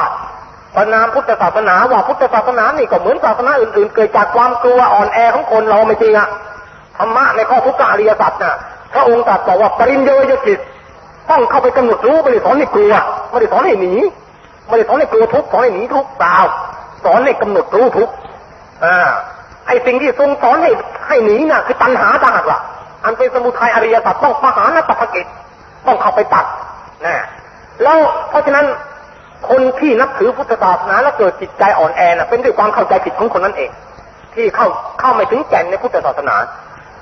ประนามพุทธศาสนาว่าพุทธศาสนานี่ก็เหมือนศาสนาอื่นๆเกิดจากความกลัวอ่อนแอของคนเราไม่จริงอะธรรมะในข้อทุกขอริยสัจน่ะพระองค์ตรัสบอกว่าปริญโยยจิตต้องเข้าไปกำหนดรู้ไม่ได้สอนให้กลัวไม่ได้สอนให้หนีไม่ได้สอนให้กลัวทุกข์สอนให้หนีทุกข์เปล่าสอนให้กำหนดรู้ทุกข์ไอ้สิ่งที่ทรงสอนให้หนีน่ะคือตัณหาต่างหากล่ะอันเป็นสมุทัยอริยสัจต้องมหานัตถกิจต้องเข้าไปตัดนะแล้วเพราะฉะนั้นคนที่นับถือพุทธศาสนาแล้วเกิดจิตใจอ่อนแอน่ะเป็นด้วยความเข้าใจผิดของคนนั้นเองที่เข้าไม่ถึงแก่นในพุทธศาสนา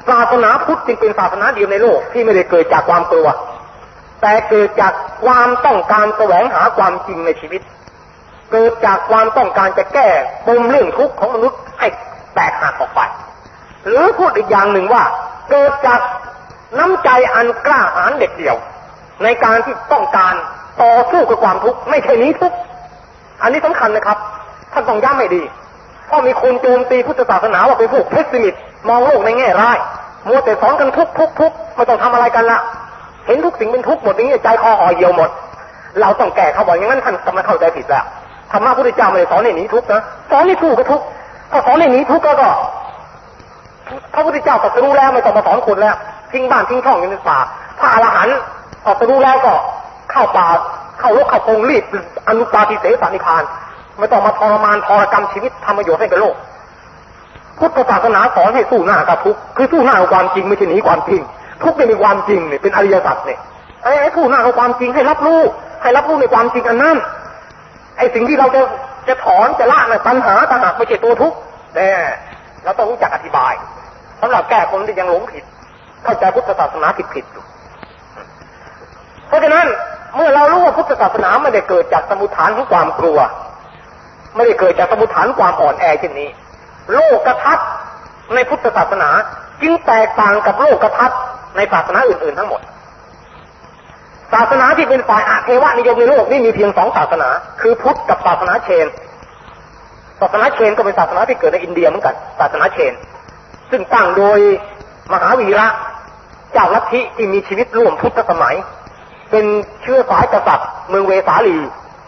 ศาสนาพุทธจึงเป็นศาสนาเดียวในโลกที่ไม่ได้เกิดจากความกลัวแต่เกิดจากความต้องการแสวงหาความจริงในชีวิตเกิดจากความต้องการจะแก้ปมเรื่องทุกข์ของมนุษย์ให้แตกหักออกไปหรือพูดอีกอย่างหนึ่งว่าเกิดจากน้ำใจอันกล้าหาญเด็ดเดี่ยวในการที่ต้องการต่อสู้กับความทุกข์ไม่ใช่หนีทุกข์อันนี้สำคัญนะครับท่านต้องย้ำให้ดีเพราะมีคนโจมตีพุทธศาสนาว่าเป็นพวกเพสซิมิสต์มองโลกในแง่ร้ายมัวแต่สอนกันทุกไม่ต้องทำอะไรกันละเห็นทุกสิ่งเป็นทุกข์หมดอย่างนี้ใจคอห่อเหี่ยวหมดเราต้องแก้เขาบอกอย่างนั้นท่านกำลังเข้าใจผิดแล้วธรรมะพระพุทธเจ้าไม่ได้สอนให้หนีทุกข์นะสอนให้สู้กับทุกข์ถ้าสอนให้หนีทุกข์ก็พระพุทธเจ้าตรัสรู้แล้วไม่ต้องมาสอนคนแล้วทิ้งบ้านทิ้งช่องอยู่ในป่าพระอรหันต์ตรัสรู้แล้วก็เข้าป่าเข้ารกเข้าพงรีบอนุปาทิเสสนิพพานไม่ต้องมาทรมานทรกรรมชีวิตทำประโยชน์ให้กับโลกพุทธศาสนาสอนให้สู้หน้ากับทุกข์คือสู้หน้ากับความจริงไม่ใช่หนีความจริงทุกข์เป็นความจริงเนี่ยเป็นอริยสัจเนี่ยไอ้สู้หน้ากับความจริงให้รับรู้ในความจริงอันนั้นไอ้สิ่งที่เราจะถอนจะละน่ะปัญหาต่างหากไม่ใช่ตัวทุกข์แต่เราต้องรู้จักอธิบายสำหรับแก้คนที่ยังหลงผิดเข้าใจพุทธศาสนาผิดอยู่เพราะฉะนั้นเมื่อเรารู้ว่าพุทธศาสนาไม่ได้เกิดจากสมุฏฐานของความกลัวไม่ได้เกิดจากสมุฏฐานความอ่อนแอเช่นนี้โลกทัศน์ในพุทธศาสนาจึงแตกต่างกับโลกทัศน์ในศาสนาอื่นๆทั้งหมดศาสนาที่เป็นฝ่ายอาเทวนิยมในโลกนี่มีเพียง2ศาสนาคือพุทธกับศาสนาเชนศาสนาเชนก็เป็นศาสนาที่เกิดในอินเดียเหมือนกันศาสนาเชนซึ่งตั้งโดยมหาวีระเจ้าลัทธิที่มีชีวิตร่วมพุทธสมัยเป็นเชื้อสายกษัตริย์เมืองเวสาลี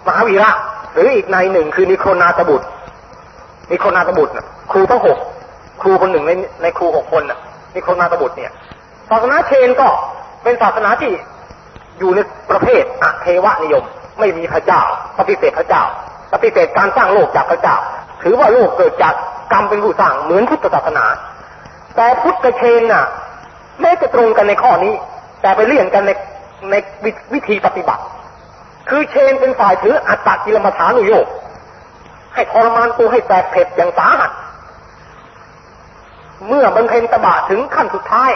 มหาวีระหรืออีกนายหนึ่งคือนิโครนาตบุตรครูทั้ง6ครูคนหนึ่งในครู6คนน่ะนิโครนาตบุตรเนี่ยศาสนาเชนก็เป็นศาสนาที่อยู่ในประเภทอเทวนิยมไม่มีพระเจ้าปฏิเสธพระเจ้าปฏิเสธการสร้างโลกจากพระเจ้าถือว่าโลกเกิดจากกรรมเป็นผู้สร้างเหมือนพุทธศาสนาแต่พุทธเชนน่ะแม้จะตรงกันในข้อนี้แต่ไปเลี่ยงกันในวิธีปฏิบัติคือเชนเป็นฝ่ายถืออัตตกิลมัฏฐานุโยคให้ทรมานตัวให้แสบเผ็ดอย่างสาหัสเมื่อบรรเพ็ญตบะถึงขั้นสุดท้าย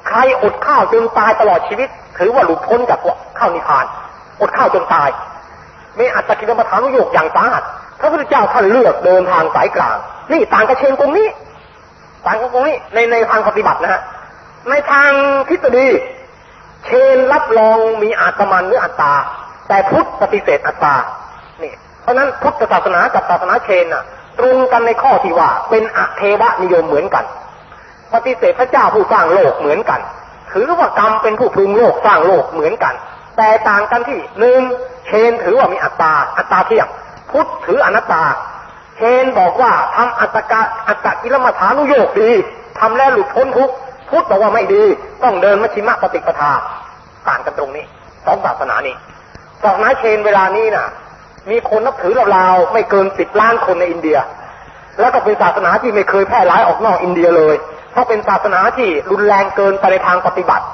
ใครอดข้าวจนตายตลอดชีวิตถือว่าหลุดพ้นจากข้าวนิพพานอดข้าวจนตายมีอัตตกิลมัฏฐานุโยคอย่างสาหัสพระพุทธเจ้าท่านเลือกเดินทางสายกลางนี่ต่างกับเชนตรงนี้ในทางปฏิบัตินะฮะในทางทฤษฎีเชนรับรองมีอาตมันหรืออัตตาแต่พุทธปฏิเสธอัตตานี่เพราะนั้นพุทธศาสนากับศาสนาเชนน่ะตรงกันในข้อที่ว่าเป็นอเทวนิยมเหมือนกันปฏิเสธพระเจ้าผู้สร้างโลกเหมือนกันถือว่ากรรมเป็นผู้ปรุงโลกสร้างโลกเหมือนกันแต่ต่างกันที่1เชนถือว่ามีอัตตาเที่ยงพุทธถืออนัตตาเชนบอกว่าทำอัตตกิลมัฏฐานุโยคดีทำแล้วหลุดพ้นทุกข์พุทธบอกว่าไม่ดีต้องเดินมัชฌิมปฏิปทาต่างกันตรงนี้2ศาสนานี้ศาสนาเชนเวลานี้น่ะมีคนนับถือราวๆไม่เกิน10 ล้านคนในอินเดียแล้วก็เป็นศาสนาที่ไม่เคยแพร่หลายออกนอกอินเดียเลยเพราะเป็นศาสนาที่รุนแรงเกินไปในทางปฏิบัติ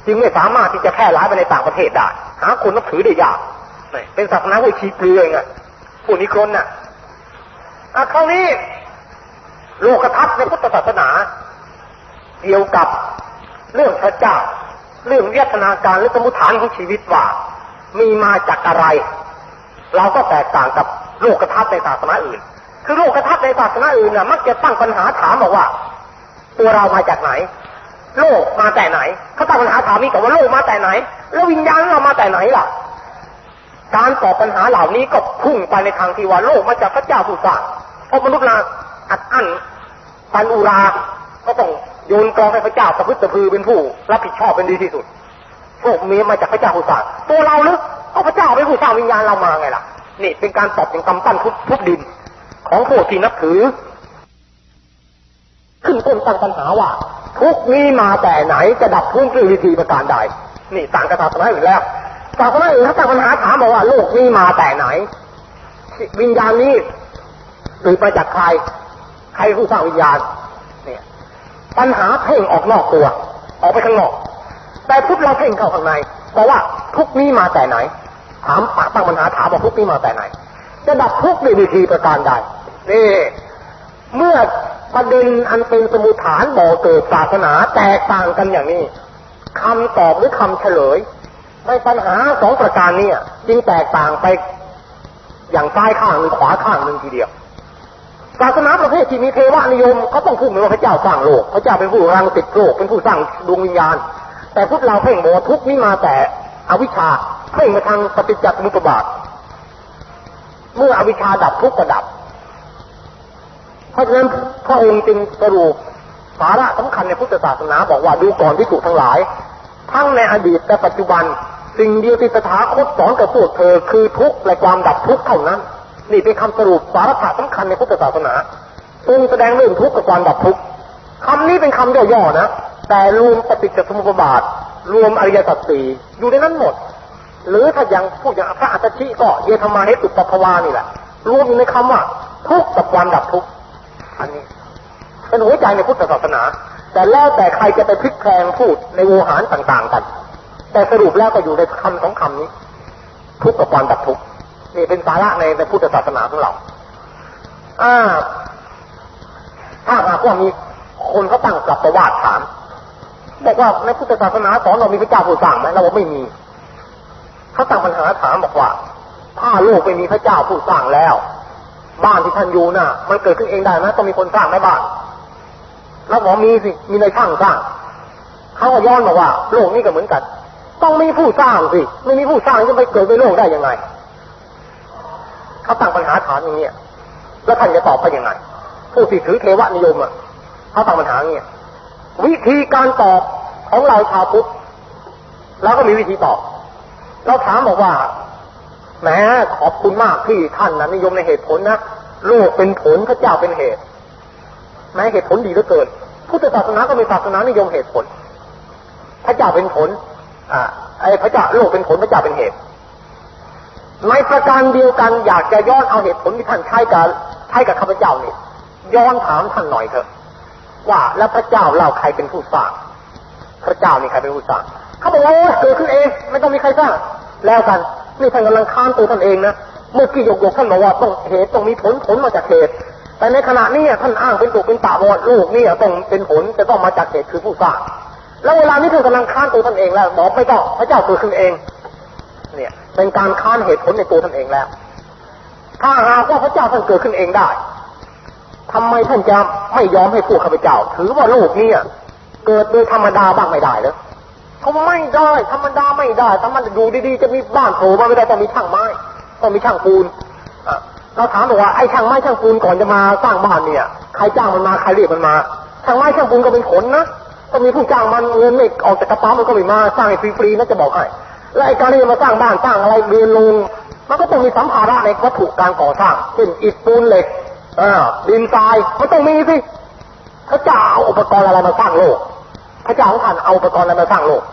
จึงไม่สามารถที่จะแพร่หลายไปในต่างประเทศได้หาคนนับถือได้ยากเป็นศาสนาหัวชีเปลือยไงผู้นิครนน่ะคราวนี้โลกทัศน์ในพุทธศาสนาเกี่ยวกับเรื่องพระเจ้าเรื่องวิทยาการหรือสมุฏฐานของชีวิตว่ามีมาจากอะไรเราก็แตกต่างกับโลกทัศน์ในศาสนาอื่นคือโลกทัศน์ในศาสนาอื่นน่ะมักจะตั้งปัญหาถามบอกว่าตัวเรามาจากไหนโลกมาแต่ไหนเขาตั้งปัญหาถามนี้แต่ว่าโลกมาแต่ไหนแล้ววิญญาณเรามาแต่ไหนล่ะการตอบปัญหาเหล่านี้ก็พุ่งไปในทางที่ว่าโลกมาจากพระเจ้าผู้สร้างเพราะมนุษย์เราอัดอั้นปันอุราก็ต้อง โยนกองให้พระเจ้าประพฤติพือเป็นผู้รับผิดชอบเป็นดีที่สุดพวกมีมาจากพระเจ้าผู้สร้างตัวเราหรือเอาพระเจ้าเป็นผู้สร้างวิญญาณเรามาไงล่ะนี่เป็นการตอบอย่างกำปั้นทุบดินของพวกที่นับถือขึ้นต้นตั้งปัญหาว่าทุกนี้มาแต่ไหนจะดับทุกข์ด้วยวิธีประการใดนี่ต่างกับศาสนาอื่นแล้วศาสนาอื่นเขาตั้งปัญหาถามบอกว่าโลกนี้มาแต่ไหนวิญญาณนี้หรือมาจากใครผู้สร้างวิญญาณเนี่ยปัญหาเพ่งออกนอกตัวออกไปข้างนอกแต่พุทธเราเพ่งเข้าข้างในบอกว่าทุกนี้มาแต่ไหนถามตั้งปัญหาถามว่าทุกนี้มาแต่ไหนจะดับทุกข์ด้วยวิธีประการใดนี่เมื่อประเด็นอันเป็นสมุฏฐานบ่อเกิดศาสนาแตกต่างกันอย่างนี้คำตอบหรือคำเฉลยในปัญหาสองประการนี้จึงแตกต่างไปอย่างซ้ายข้างหรือขวาข้างหนึ่งทีเดียวศาสนาประเภทที่มีเทวนิยมเขาต้องพูดเหมือนว่าพระเจ้าสร้างโลกพระเจ้าเป็นผู้รังสิตโลกเป็นผู้สร้างดวงวิญญาณแต่พวกเราเพ่งบอกว่าทุกข์นี้มาแต่อวิชชาเพ่งมาทางปฏิจจสมุปบาทเมื่ออวิชชาดับทุกข์ก็ดับเพราะฉะนั้นพระองค์จึงสรุปสาระสำคัญในพุทธศาสนาบอกว่าดูก่อนภิกษุทั้งหลายทั้งในอดีตและปัจจุบันสิ่งเดียวที่ตถาคตสอนกับพวกเธอคือทุกข์และความดับทุกข์เท่านั้นนี่เป็นคำสรุปสาระสำคัญในพุทธศาสนาทรงแสดงเรื่องทุกข์กับความดับทุกข์คำนี้เป็นคำย่อๆนะแต่รวมปฏิจจสมุปบาทรวมอริยสัจสี่อยู่ในนั้นหมดหรือถ้าอย่างพูดอย่างพระอัตถชิก็เยธรรมาเหตุปภวานี่แหละรวมอยู่ในคำว่าทุกข์กับความดับทุกข์อันนี้เป็นหัวใจในพุทธศาสนาแต่แล้วแต่ใครจะไปพลิกแพลงพูดในโวหารต่างๆกันแต่สรุปแล้วก็อยู่ในคำสองคำนี้ทุกข์กับความดับทุกข์นี่เป็นสาระในพุทธศาสนาของเราถ้าหากว่ามีคนเขาตั้งกลับประวัติถามบอกว่าในพุทธศาสนาสอนเรามีพระเจ้าผู้สร้างไหมเราบอกไม่มีเขาตั้งปัญหาถามบอกว่าถ้าโลกไม่มีพระเจ้าผู้สร้างแล้วบ้านที่ท่านอยู่น่ะมันเกิดขึ้นเองได้ไหมต้องมีคนสร้างไหมบ้านเราบอกมีสิมีในช่างสร้างเขาก็ย้อนบอกว่าโลกนี้ก็เหมือนกันต้องมีผู้สร้างสิไม่มีผู้สร้างจะไปเกิดในโลกได้ยังไงเขาตั้งปัญหาถามอย่างนี้แล้วท่านจะตอบไปยังไงผู้ที่ถือเทวนิยมเขาตั้งปัญหาอย่างนี้วิธีการตอบของเราชาวพุทธเราก็มีวิธีตอบเราถามบอกว่าแหมขอบคุณมากที่ท่านนิยมในเหตุผลนะโลกเป็นผลพระเจ้าเป็นเหตุแม้เหตุผลดีเหลือเกินพุทธศาสนาก็มีศาสนานิยมเหตุผลพระเจ้าเป็นผลพระเจ้าโลกเป็นผลพระเจ้าเป็นเหตุในประการเดียวกันอยากจะย้อนเอาเหตุผลที่ท่านใช้กับข้าพเจ้านี่ย้อนถามท่านหน่อยเถอะว่าแล้วพระเจ้าเล่าใครเป็นผู้สร้างพระเจ้านี่ใครเป็นผู้สร้างเขาบอกว่าเกิดขึ้นเองไม่ต้องมีใครสร้างแล้วกันนี่ท่านกำลังค้านตัวท่านเองนะเมื่อกี้ยกท่านบอกว่าต้องเหตุต้องมีผลมาจากเหตุแต่ในขณะนี้ท่านอ้างเป็นตัวเป็นตาบอดลูกนี่ต้องเป็นผลจะต้องมาจากเหตุคือผู้สร้างแล้วเวลานี้ท่านกำลังค้านตัวท่านเองแล้วบอกไม่ต้องพระเจ้าเกิดขึ้นเองเนี่ยเป็นการค้านเหตุผลในตัวท่านเองแล้วถ้าหากว่าพระเจ้าท่านเกิดขึ้นเองได้ทำไมท่านจะไม่ยอมให้พวกข้าพเจ้าถือว่าโลกนี้เกิดโดยธรรมดาบ้างไม่ได้เหรอเขาไม่ได้ธรรมดาไม่ได้ถ้ามันดูดีๆจะมีบ้านโผล่มาไม่ได้ต้องมีช่างไม้ต้องมีช่างปูนเราถามบอกว่าไอ้ช่างไม้ช่างปูนก่อนจะมาสร้างบ้านเนี่ยใครจ้างมันมาใครเรียกมันมาช่างไม้ช่างปูนก็เป็นผลนะต้องมีผู้จ้างมันเงินไม่ออกจากกระเป๋ามันก็ไม่มาสร้างให้ฟรีๆนะจะบอกให้และไอ้การที่มาสร้างบ้านสร้างอะไรเรียนลงมันก็ต้องมีสัมภาระในวัตถุการก่อสร้างเช่นอิฐปูนเหล็กดินทรายมันต้องมีสิพระเจ้าเอาอุปกรณ์อะไรมาสร้างโลกพระเจ้าของท่านเอาอุปกรณ์อะไรมาสร้างโลก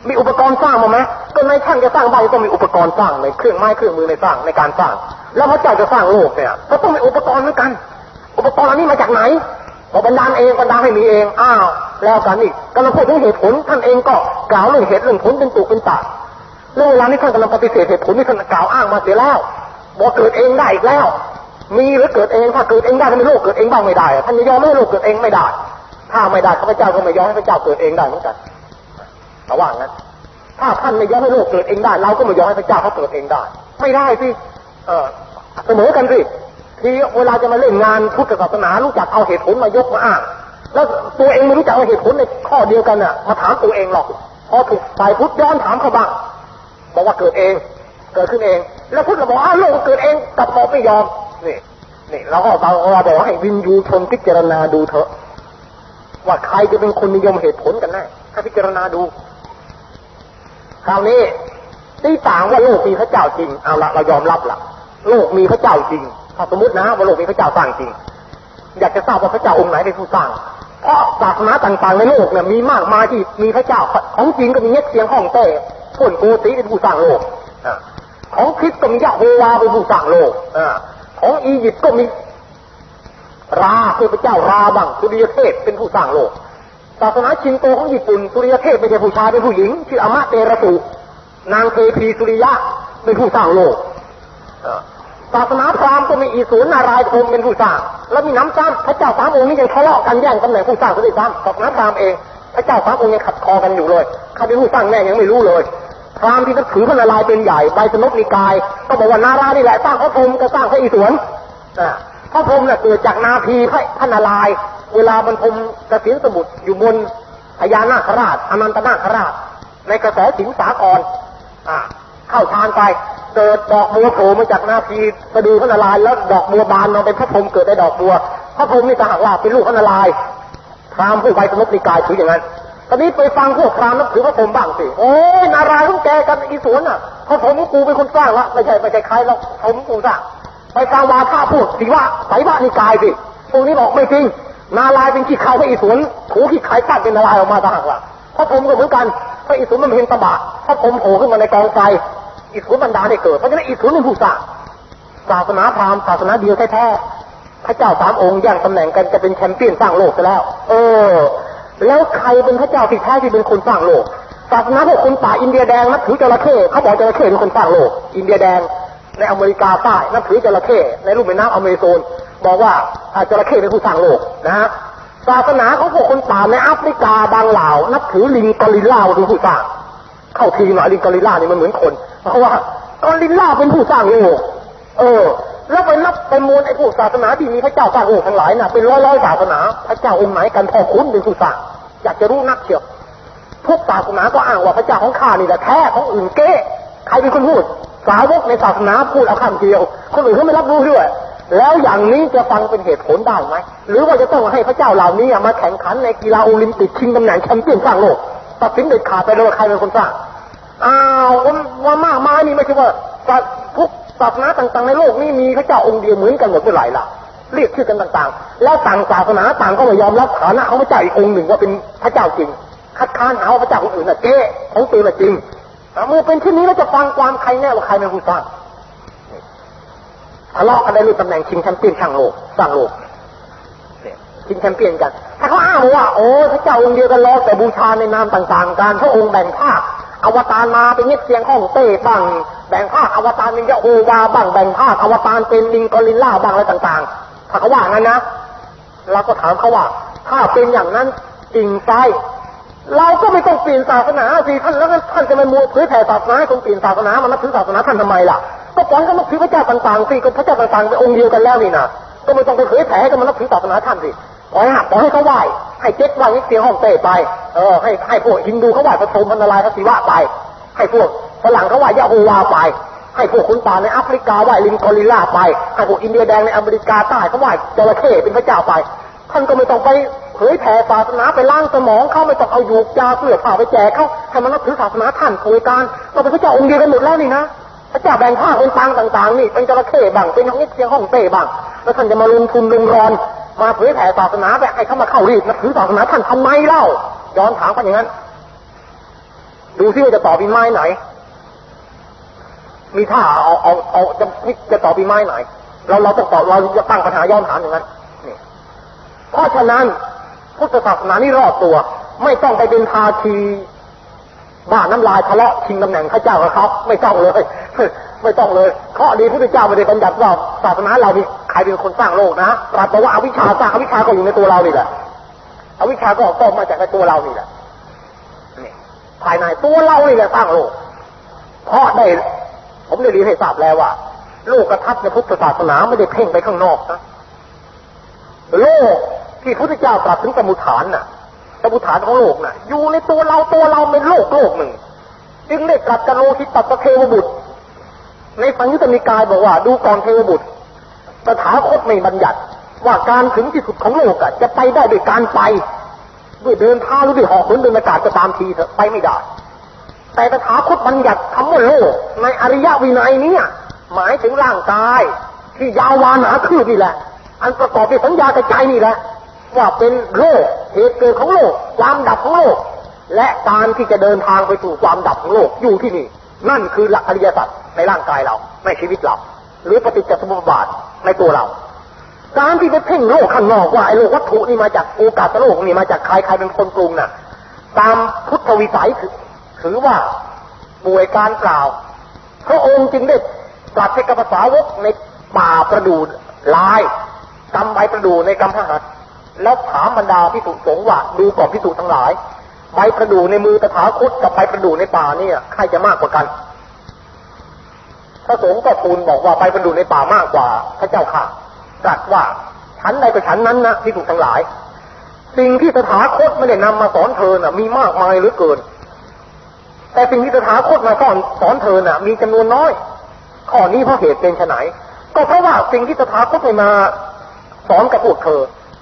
มีอุปกรณ์สร้างมาไหมก็ในช่างจะสร้างบ้านต้องมีอุปกรณ์สร้างในเครื่องไม้เครื่องมือในสร้างในการสร้างแล้วพระเจ้าจะสร้างโลกเนี่ยก็ต้องมีอุปกรณ์เหมือนกันอุปกรณ์อันนี้มาจากไหนบอกบันดาลเองบันดาลให้มีเองแล้วกันนี่กำลังพูดถึงเหตุผลท่านเองก็กล่าวเรื่องเหตุเรื่องผลเป็นตุเป็นตาเรื่องเวลานี้ท่านกำลังปฏิเสธเหตุผลที่ท่านกล่าวอ้างมาเสียแล้วบอกเกิดเองได้อีกแล้วมีหรือเกิดเองถ้าเกิดเองได้ทำไมโลกเกิดเองบ้างไม่ได้ท่านจะยอมให้โลกเกิดเองไม่ได้ถ้าไม่ได้ข้าพเจ้าก็ไม่ยอมให้พระเจ้าเกิดเองได้เหมือนกันแต่ว่างั้นถ้าท่านไม่ยอมให้โลกเกิดเองได้เราก็ไม่ยอมให้พระเจ้าเขาเกิดเองได้ไม่ได้สิเสมอกันสิทีเวลาจะมาเล่นงานพุทธศาสนารู้จักเอาเหตุผลมายกมาอ้างแล้วตัวเองไม่รู้จักเอาเหตุผลในข้อเดียวกันมาถามตัวเองหรอกพอถูกฝ่ายพุทธย้อนถามเขาบ้างบอกว่าเกิดเองเกิดขึ้นเองแล้วพุทธบอกโลกเกิดเองกลับบอกไม่ยอมนี่เราก็บอกให้วินยูชนพิจารณาดูเถอะ ว่าใครจะเป็นคนนิยมเหตุผลกันแน่ถ้าพิจารณาดูคราวนี้ตีต่างว่าโลกมีพระเจ้าจริงเอาละเรายอมรับละโลกมีพระเจ้าจริงถ้าสมมตินะว่าโลกมีพระเจ้าสร้างจริงอยากจะทราบว่าพระเจ้าองค์ไหนเป็นผู้สร้างเพราะศาสนาต่างๆในโลกเนี่ยมีมากมายที่มีพระเจ้าของจริงก็มีเง็กเสียงห้องเต้ส่วนโกติเป็นผู้สร้างโลกของคริสต์ก็มียะโฮวาเป็นผู้สร้างโลกของอียิปต์ก็มีราคือพระเจ้าราบังสุริยเทพเป็นผู้สร้างโลกศาสนาชินโตของญี่ปุ่นสุริยเทพไม่ใช่ผู้ชายเป็นผู้หญิงชื่ออมะเตระสุนางเทพีสุริยะเป็นผู้สร้างโลกศาสนาพราหมณ์ก็มีอีศวรนารายณ์พรหมเป็นผู้สร้างแล้วมีน้ำซ้ำพระเจ้าสามองค์นี้ยังทะเลาะกันแย่งตำแหน่งผู้สร้างด้วยซ้ำศาสนาพราหมณ์เองพระเจ้าสามองค์ยังขัดคอกันอยู่เลยใครเป็นผู้สร้างแน่ยังไม่รู้เลยพราหมณ์ที่นับถือพระนารายณ์เป็นใหญ่ใบสนกนิกายก็บอกว่านารานี่แหละสร้างพระพรหมก็สร้างพระอีศวรพระพรหมเนี่ยเกิดจากนาพีพระนารายณ์เวลาบรรทมกสิณสมุทรอยู่บนพญานาคราชอนันตนาคราชในกระแสสิงสากรเข้าฌานไปเกิดดอกบัวโผล่มาจากนาพีสะดือพระนารายณ์แล้วดอกบัวบานมาเป็นพระพรหมเกิดได้ดอกบัวพระพรหมนี่ต่างหากว่าเป็นลูกพระนารายณ์พราหมณ์ผู้ใบสนกนิกายถืออย่างนั้นตอนนี้ไปฟังพวกพราหมณ์นับถือพระพรหมบ้างสิโอ้ยนารายณ์ต้องแกกันอีสวนน่ะพระพรหมกูเป็นคนสร้างละไม่ใช่ใครหรอกพรหมกูสร้างไปฟังวาทะพูดสิว่าไสวะนิกายสิพวกนี้บอกไม่จริงนารายณ์เป็นขี้เขาพระอีสวนถูขี้ไข่ปั้นเป็นนารายณ์ออกมาต่างหากว่าพระพรหมก็เหมือนกันพระอีสวนมันเป็นตบะพระพรหมโผล่ขึ้นมาในกองไฟอีสวนบรรดาได้เกิดเพราะฉะนั้นอีสวนเป็นผู้สร้างศาสนาพราหมณ์ศาสนาเดียวแท้ๆพระเจ้าสามองค์แย่งตำแหน่งกันจะเป็นแชมเปี้ยนสร้างโลกซะแล้วแล้วใครเป็นพระเจ้าที่แท้ที่เป็นคนสร้างโลกศาสนาพวกคนป่าอินเดียแดงนับถือจระเข้เขาบอกจระเข้เป็นคนสร้างโลกอินเดียแดงในอเมริกาใต้นับถือจระเข้ในลุ่มแม่น้ำอเมซอนบอกว่าจระเข้เป็นผู้สร้างโลกนะศาสนาของพวกคนป่าในแอฟริกาบางเหล่านับถือลิงกอริลลาเป็นผู้สร้างเข้าทีหน่อยลิงกอริลลานี่มันเหมือนคนเพราะว่ากอริลลาเป็นผู้สร้างโลกแล้วไปนับไปมูลไอ้พวกศาสนาที่มีพระเจ้าสร้างโลกทั้งหลายน่ะเป็นร้อยศาสนาพระเจ้าองค์ไหนกันพ่อคุณเป็นผู้สร้างอยากจะรู้นักเชียวทุกศาสนาก็อ้างว่าพระเจ้าของข้านี่แหละแท้ของอื่นเก้ใครเป็นคนพูดสาวกในศาสนาพูดเอาคำเดียวคนอื่นเขาไม่รับรู้ด้วยแล้วอย่างนี้จะฟังเป็นเหตุผลได้ไหมหรือว่าจะต้องให้พระเจ้าเหล่านี้มาแข่งขันในกีฬาโอลิมปิกชิงตำแหน่งแชมเปี้ยนสร้างโลกตัดสินเด็ดขาดไปเลยว่าใครเป็นคนสร้างว่ามากมายนี่ไม่ใช่ว่าทุกศาสนาต่างๆในโลกนี้มีพระเจ้าองค์เดียวเหมือนกันหมดเมื่อไหร่ล่ะเรียกชื่อกันต่างๆแล้วต่างศาสนาต่างก็ไม่ยอมรับฐานะของพระเจ้าอีกองค์หนึ่งว่าเป็นพระเจ้าจริงคัดค้านหาว่าพระเจ้าคนอื่นน่ะเก้ของตัวน่ะจริงเมื่อเป็นเช่นนี้แล้วจะฟังความใครแน่ว่าใครเป็นผู้สร้างทะเลาะกันได้ด้วยตำแหน่งชิงแชมเปี้ยนสร้างโลกชิงแชมเปี้ยนกันถ้าเขาอ้างว่าโอ้พระเจ้าองค์เดียวกันล้อแต่บูชาในนามต่างๆกันพระองค์แบ่งภาคอวตารมาเป็นเงี้ยเสียงห้องเต้บ้างแบ่งภาคอวตารเป็นยะโฮวาบ้างแบ่งภาคอวตารเป็นลิงกอริลลาบ้างอะไรต่างๆถ้าเขาว่างั้นนะเราก็ถามเขาว่าถ้าเป็นอย่างนั้นจริงใจเราก็ไม่ต้องเปลี่ยนศาสนาสิท่านแล้วท่านจะมามัวเผยแผ่ศาสนาให้คนเปลี่ยนศาสนามันนับถือศาสนาท่านทำไมล่ะก็ปล่อยให้นับถือพระเจ้าต่างๆสิก็พระเจ้าต่างๆเป็นองค์เดียวกันแล้วนี่นะก็ไม่ต้องไปเผยแผ่ให้กันมานับถือศาสนาท่านสิปล่อยให้เขาไหว้ให้เจ๊กไหว้เสียงห้องเต้ไปให้พวกฮินดูเขาไหว้พระพรหมพระนารายณ์พระศิวะไปให้พวกฝรั่งเขาไหว้ยะโฮวาไปให้พวกคนป่าในแอฟริกาไหว้ลิงกอริลลาไปให้พวกอินเดียแดงในอเมริกาใต้เขาไหว้จระเข้เป็นพระเจ้าไปท่านก็ไม่ต้องไปเผยแผ่ศาสนาไปล้างสมองเขาไม่ต้องเอาหยูกยาเสื้อผ้าไปแจกเขาให้มันนับถือศาสนาท่านโดยการเราเป็นพระเจ้าองค์เดียวกันหมดแล้วนี่นะพระเจ้าแบ่งภาคเป็นปางต่างๆนี่เป็นจระเข้บ้างเป็นห้องเสียงห้องเต้บ้างแล้วท่านจะมาลงทุนลงรอนมาเผยแผ่ศาสนาแบบให้เขามาเข้ารีดนับถือศาสนาท่านทำไมเล่าย้อนถามกันอย่างนั้นดูซิว่าจะตอบปีไม้ไหนมีท่าเอาจะตอบปีไม้ไหนเราต้องตอบเราจะตั้งปัญหาย้อนถามอย่างนั้นเพราะฉะนั้นพุทธศาสนานี่รอดตัวไม่ต้องไปเป็นภาคีบ้าน้ำลายทะเลาะชิงตำแหน่งพระเจ้ากับเขาไม่ต้องเลยไม่ต้องเลยข้อดีพระพุทธเจ้าไม่ได้บัญญัติว่าศาสนาเรามีใครเป็นคนสร้างโลกนะตรัสว่าอวิชชาสร้างอวิชชาก็อยู่ในตัวเรานี่แหละอวิชชาก็ต้นมาจากในตัวเรานี่แหละภายในตัวเรานี่แหละสร้างโลกเพราะได้ผมได้เรียนให้ทราบแล้วว่าโลกทัศน์ในพุทธศาสนาไม่ได้เพ่งไปข้างนอกนะโลกที่พระพุทธเจ้าตรัสถึงสมุฏฐานน่ะสมุฏฐานของโลกน่ะอยู่ในตัวเราเป็นโลกหนึ่งจึงได้ตรัสกับโลหิตตเทวบุตรในสังยุตตนิกายบอกว่าดูก่อนเทวบุตรตถาคตไม่บัญญัติว่าการถึงที่สุดของโลกจะไปได้โดยการไป ด้วยเดินเท้าหรือด้วยหอกหรือเดินอากาศก็ตามทีเถอะไปไม่ได้แต่ตถาคตบัญญัติคำว่าโลกในอริยวินัยนี้หมายถึงร่างกายที่ยาววานาคืบนี่แหละอันประกอบด้วยสัญญากับใจนี่แหละว่าเป็นโลกเหตุเกิดของโลกความดับของโลกและการที่จะเดินทางไปสู่ความดับของโลกอยู่ที่นี่นั่นคือหลักอริยสัจในร่างกายเราในชีวิตเราหรือปฏิจจสมุปบาทในตัวเราการที่จะเพ่งโลกข้างนอกว่าไอ้โลกวัตถุนี่มาจากโอกาสโลกนี่มาจากใครเป็นคนปรุงน่ะตามพุทธวิสัยถือว่าป่วยการกล่าวพระองค์จึงได้ตรัสให้กับภาษาวกในป่าประดู่ลายกำใบประดู่ในกำพหัตถ์แล้วถามบรรดาภิกษุสงฆ์ว่าดูก่อนภิกษุทั้งหลายใบประดู่ในมือตถาคตกับใบประดู่ในป่าเนี่ยใครจะมากกว่ากันพระสงฆ์ก็ทูลบอกว่าใบประดู่ในป่ามากกว่าพระเจ้าค่ะตรัสว่าฉันใดก็ฉันนั้นนะภิกษุทั้งหลายสิ่งที่ตถาคตไม่ได้นำมาสอนเธอน่ะมีมากมายเหลือเกินแต่สิ่งที่ตถาคตมาสอนเธอน่ะมีจำนวนน้อยข้อนี้เพราะเหตุเป็นไฉนก็เพราะว่าสิ่งที่ตถาคตไม่มาสอนกับพวกเธอ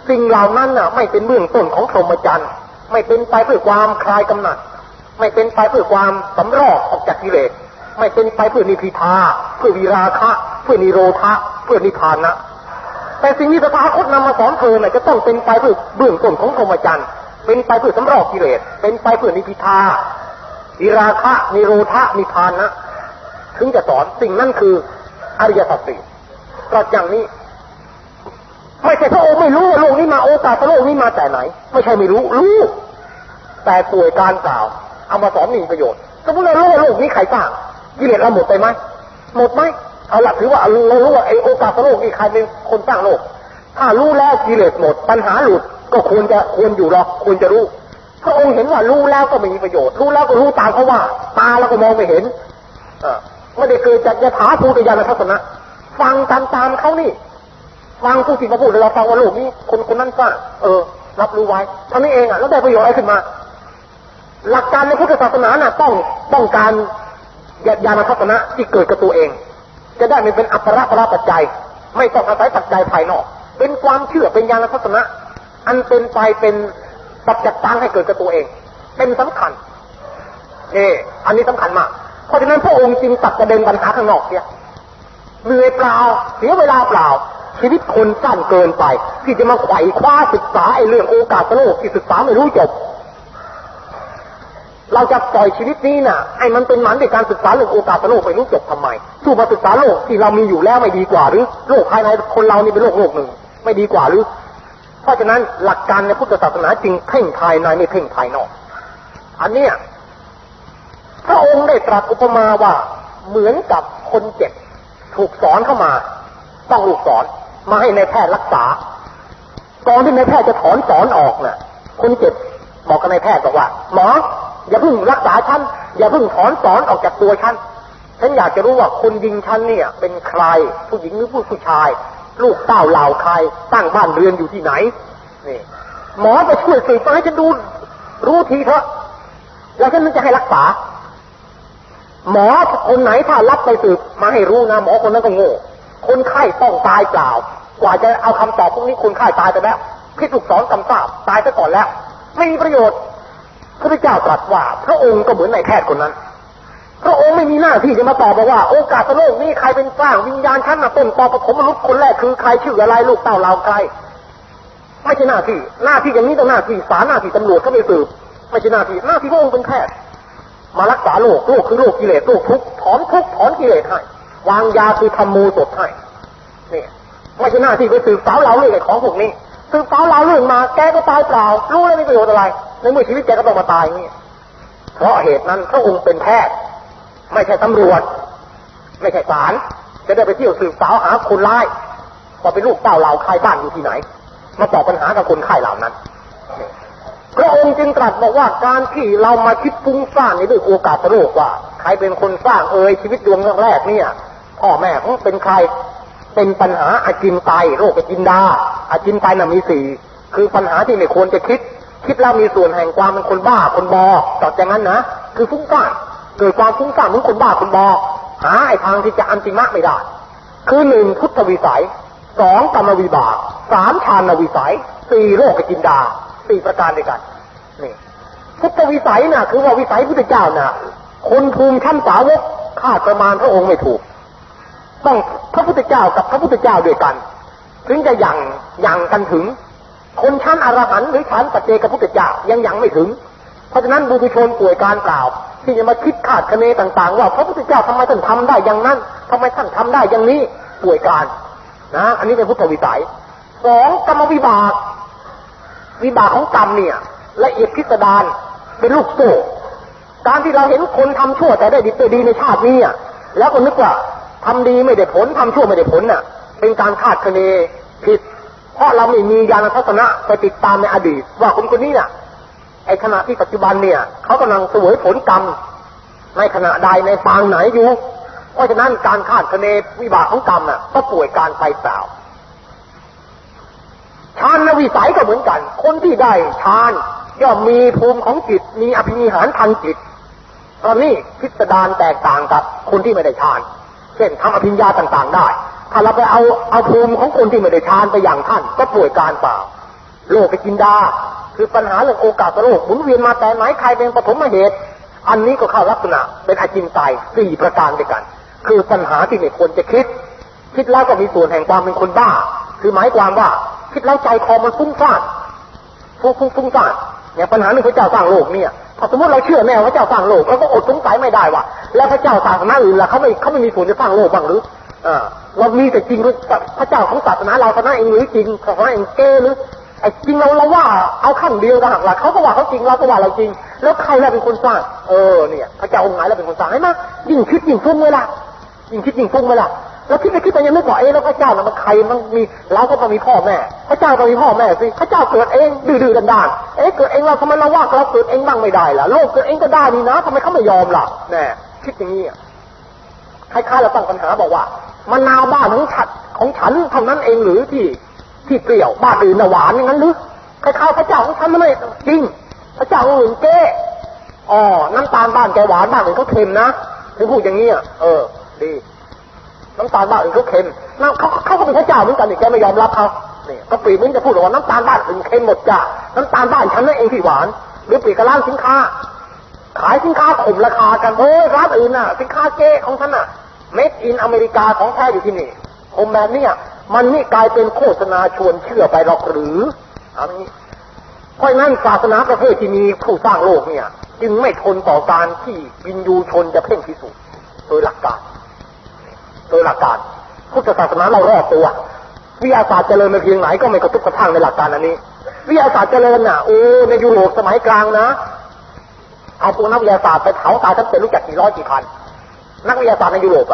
สิ่งเหล่านั้นน่ะไม่เป็นเบื้องต้นของพรหมจรรย์ไม่เป็นไปเพื่อความคลายกำหนัดไม่เป็นไปเพื่อความสำรอกออกจากกิเลสไม่เป็นไปเพื่อนิพพิทาเพื่อวิราคะเพื่อนิโรธะเพื่อนิพพานะแต่สิ่งที่ตถาคตนำมาสอนเธอน่ะจะต้องเป็นไปเพื่อเบื้องต้นของพรหมจรรย์เป็นไปเพื่อสำรอกกิเลสเป็นไปเพื่อนิพพิทาวิราคะนิโรธะนิพพานะถึงจะสอนสิ่งนั้นคืออริยสัจสี่ตรัสอย่างนี้ไม่ใช่พระองค์ไม่รู้ว่าโลกนี้มาโอกาสโลกนี้มาแต่ไหนไม่ใช่ไม่รู้แต่ป่วยการกล่าวเอามาสอนมีประโยชน์สมมติเรารู้ว่าโลกนี้ใครสร้างกิเลสเราหมดไปไหมหมดไหมเอาละถือว่าเรารู้ว่าไอ้โอกาสโลกนี้ใครเป็นคนสร้างโลกถ้ารู้แล้วกิเลสหมดปัญหาหลุดก็ควรอยู่หรอกควรจะรู้พระองค์เห็นว่ารู้แล้วก็ไม่มีประโยชน์รู้แล้วก็รู้ตามเขาว่าตาแล้วก็มองไม่เห็นไม่ได้เกิดจากยถาภูตญาณทัศนะฟังตามเขานี่ฟังผู้ที่มาพูดเราฟังว่าโลกนี้คนนั้นสร้างรับรู้ไว้เท่านี้เองแล้วได้ประโยชน์อะไรขึ้นมาหลักการในพุทธศาสนาน่ะต้องการญาณทัศนะที่เกิดกับตัวเองจะได้ไม่เป็นอัปปราปัจจัยไม่ต้องอาศัยปัจจัยภายนอกเป็นความเชื่อเป็นญาณทัศนะอันเป็นไปเป็นปัจจัยตั้งให้เกิดกับตัวเองเป็นสำคัญอันนี้สำคัญมากเพราะฉะนั้นพระองค์จึงตัดประเด็นปัญหาข้างนอกเสียเหนื่อยเปล่าเสียเวลาเปล่าชีวิตคนสั้นเกินไปที่จะมาไขว่คว้าศึกษาไอ้เรื่องโอกาสโลกที่ศึกษาไม่รู้จบเราจะปล่อยชีวิตนี้น่ะไอ้มันเป็นหมันในการศึกษาเรื่องโอกาสโลกไม่รู้จบทำไมสู้มาศึกษาโลกที่เรามีอยู่แล้วไม่ดีกว่าหรือโลกภายในคนเรานี่เป็นโลกหนึ่งไม่ดีกว่าหรือเพราะฉะนั้นหลักการในพุทธศาสนาจึงเพ่งภายในไม่เพ่งภายนอกอันเนี้ยพระองค์ได้ตรัสอุปมาว่าเหมือนกับคนเจ็บถูกสอนเข้ามาต้องลูกศรมาให้นายแพทย์รักษาก่อนที่นายแพทย์จะถอนสอนออกน่ะคนเจ็บบอกกับนายแพทย์บอกว่าหมออย่าเพิ่งรักษาฉันอย่าเพิ่งถอนสอนออกจากตัวฉันอยากจะรู้ว่าคนยิงฉันเนี่ยเป็นใครผู้หญิงหรือผู้ชายลูกเต้าเหล่าใครตั้งบ้านเรือนอยู่ที่ไหนนี่หมอไปช่วยสืบมาให้ฉันดูรู้ทีเถอะแล้วฉันจะให้รักษาหมอคนไหนถ้ารับไปสืบมาให้รู้นะหมอคนนั้นก็โง่คนไข้ต้องตายเปล่ากว่าจะเอาคำตอบพวกนี้คนไข้ตายไปแล้วพิสูจน์สอนกำทราบตายไปก่อนแล้วไม่มีประโยชน์พระพุทธเจ้าตรัสว่าพระองค์ก็เหมือนนายแพทย์คนนั้นพระองค์ไม่มีหน้าที่จะมาตอบบอกว่าโอกาสโลกนี้ใครเป็นสร้างวิญญาณชั้นต้นตอปฐมมนุษย์คนแรกคือใครชื่ออะไรลูกเต้าเราใครไม่ใช่หน้าที่อย่างนี้ต้องหน้าที่ศาลหน้าที่ตำรวจเขาไปสืบไม่ใช่หน้าที่พระองค์เป็นแพทย์มารักษาโลกคือโลกกิเลสโลกทุกข์ถอนกิเลสให้วางยาคือทำโมสดให้นี่ไม่ใช่หน้าที่ไปสืบสาวเราเรื่องของพวกนี้สืบสาวเราเรื่องมาแกก็ตายเปล่ารู้แล้วมีประโยชน์อะไรในเมื่อชีวิตแกก็ต้องมาตายอย่างนี้เพราะเหตุนั้นพระองค์เป็นแพทย์ไม่ใช่ตำรวจไม่ใช่ศาลจะได้ไปเที่ยวสืบสาวหาคนร้ายว่าเป็นลูกเต้าเราใครบ้านอยู่ที่ไหนมาตอบปัญหากับคนไข้เหล่านั้นพระองค์จึงตรัสบอกว่าการที่เรามาคิดฟุ้งซ่านในเรื่องโอกาสโลกว่าใครเป็นคนสร้างชีวิตดวงแรกเนี่ยพ่อแม่ของเป็นใครเป็นปัญหาอาจินไตโรคจินดาอาจินไตน่ะมี4คือปัญหาที่ไม่ควรจะคิดแล้วมีส่วนแห่งความเป็นคนบ้าคนบอต่อจากนั้นนะคือฟุ้งซ่านเกิดความฟุ้งซ่านเหมือนคนบ้าคนบอหาไอ้ทางที่จะอันติมะไม่ได้คือ1พุทธวิสัย2กรรมวิบาก3ฌานวิสัย4โรคจินดา4ประการด้วยกัน นี่พุทธวิสัยน่ะคือว่าวิสัยพุทธเจ้าน่ะคนภูมิชั้นสาวกคาดประมาณพระองค์ไม่ถูกต้องพระพุทธเจ้ากับพระพุทธเจ้าด้วยกันถึงจะยังกันถึงคนชั้นอรหันต์หรือชั้นปัจเจกพุทธเจ้ายังไม่ถึงเพราะฉะนั้นบุตุชนป่วยการกล่าวที่จะมาคิดคาดคะเนต่างๆว่าพระพุทธเจ้าทำไมท่านทำได้อย่างนั้นทำไมท่านทำได้อย่างนี้ป่วยการนะอันนี้เป็นพุทธวิสัยสองกรรมวิบากของกรรมเนี่ยละเอียดพิสดารเป็นลูกโซ่การที่เราเห็นคนทำชั่วแต่ได้ดีในชาตินี้แล้วก็นึกว่าทำดีไม่ได้ผลทำชั่วไม่ได้ผลน่ะเป็นการคาดคะเนผิดเพราะเราไม่มีญาณทัศนะไปติดตามในอดีตว่าคนนี้น่ะไอ้ขณะที่ปัจจุบันเนี่ยเขากำลังเสวยผลกรรมในขณะใดในปางไหนอยู่เพราะฉะนั้นการคาดคะเนวิบากของกรรมน่ะก็ป่วยการไปเปล่าฌานวิสัยก็เหมือนกันคนที่ได้ฌานย่อมมีภูมิของจิตมีอภินิหารทางจิตตอนนี้พิสดารแตกต่างกับคนที่ไม่ได้ฌานเช่นทำอภิญญาต่างๆได้ถ้าเราไปเอาภูมิของคนที่ไม่ได้ฌานไปอย่างท่านก็ป่วยการเปล่าโลกกินดาคือปัญหาเรื่องโอกาสโลกหมุนเวียนมาแต่ไหนใครเป็นปฐมเหตุอันนี้ก็เข้าลักษณะเป็นอจินไตย4ประการด้วยกันคือปัญหาที่ไม่ควรจะคิดแล้วก็มีส่วนแห่งความเป็นคนบ้าคือหมายความว่าคิดแล้วใจคอมันฟุ้งซ่านอย่างปัญหาเรื่องพระเจ้าสร้างโลกเนี่ยถ้าสมมติเราเชื่อแน่ว่าพระเจ้าสร้างโลกเราก็อดสงสัยไม่ได้ว่าแล้วพระเจ้าศาสนาอื่นล่ะเขาไม่มีส่วนจะสร้างโลกบ้างหรือเรามีแต่จริงพระเจ้าของศาสนาเราศาสนาเองหรือจริงศาสนาเองเก้หรือไอ้จริงเราว่าเอาขั้นเดียวกันหลักเขาก็ว่าเขาจริงเราก็ว่าเราจริงแล้วใครล่ะเป็นคนสร้างเนี่ยพระเจ้าองค์ไหนล่ะเป็นคนสร้างให้มายิ่งคิดยิ่งฟุ้งเวลายิ่งคิดยิ่งฟุ้งเวลาแล้วคิดไปคิดไปยังไม่บอกแล้วพระเจ้ามันใครมันมีเราก็ต้องมีพ่อแม่พระเจ้าต้องมีพ่อแม่สิพระเจ้าเกิดเองดื้อๆด้านๆเกิดเองเราทำไมเราว่าเราเกิดเองบ้างไม่ได้ล่ะโลกเกิดเองก็ได้นี่นะทำไมเขาไม่ยอมล่ะแน่คิดอย่างนี้คล้ายๆเราตั้งปัญหาบอกว่ามะนาวบ้านของฉันเท่านั้นเองหรือที่เปรี้ยวบ้านอื่นน่ะหวานอย่างนั้นหรือคล้ายๆพระเจ้าของฉันไม่จริงพระเจ้าองค์อื่นเก้น้ำตาลบ้านแกหวานบ้านอื่นเขาเค็มนะถึงพูดอย่างนี้ดีน้ำตาลบ้านอื่นเขาเค็มเขาก็เป็นพระเจ้าเหมือนกันนี่แกไม่ยอมรับเขาเนี่ยก็ปีนี้จะพูดว่าน้ำตาลบ้านอื่นเค็มหมดจ้ะน้ำตาลบ้านฉันนั่นเองที่หวานหรือปีกร้านสินค้าขายสินค้าข่มราคากันร้านอื่นน่ะสินค้าเก้ของฉันน่ะเมดอินอเมริกาของแท้อยู่ที่นี่ข่มแบบนี้มันนี่กลายเป็นโฆษณาชวนเชื่อไปหรอกหรืออันนี้เพราะงั้นศาสนาประเภทที่มีผู้สร้างโลกเนี่ยจึงไม่ทนต่อการที่วินยูชนจะเพ่งพิสูจน์โดยหลักการพุทธศาสนาเรารอดตัววิทยาศาสตร์เจริญไปเพียงไหนก็ไม่กระทบกระทั่งในหลักการอันนี้วิทยาศาสตร์เจริญน่ะในยุโรปสมัยกลางนะเอาพวกนักวิทยาศาสตร์ไปเผาตายทั้งเป็นรู้จักกี่ร้อยกี่พันนักวิทยาศาสตร์ในยุโรป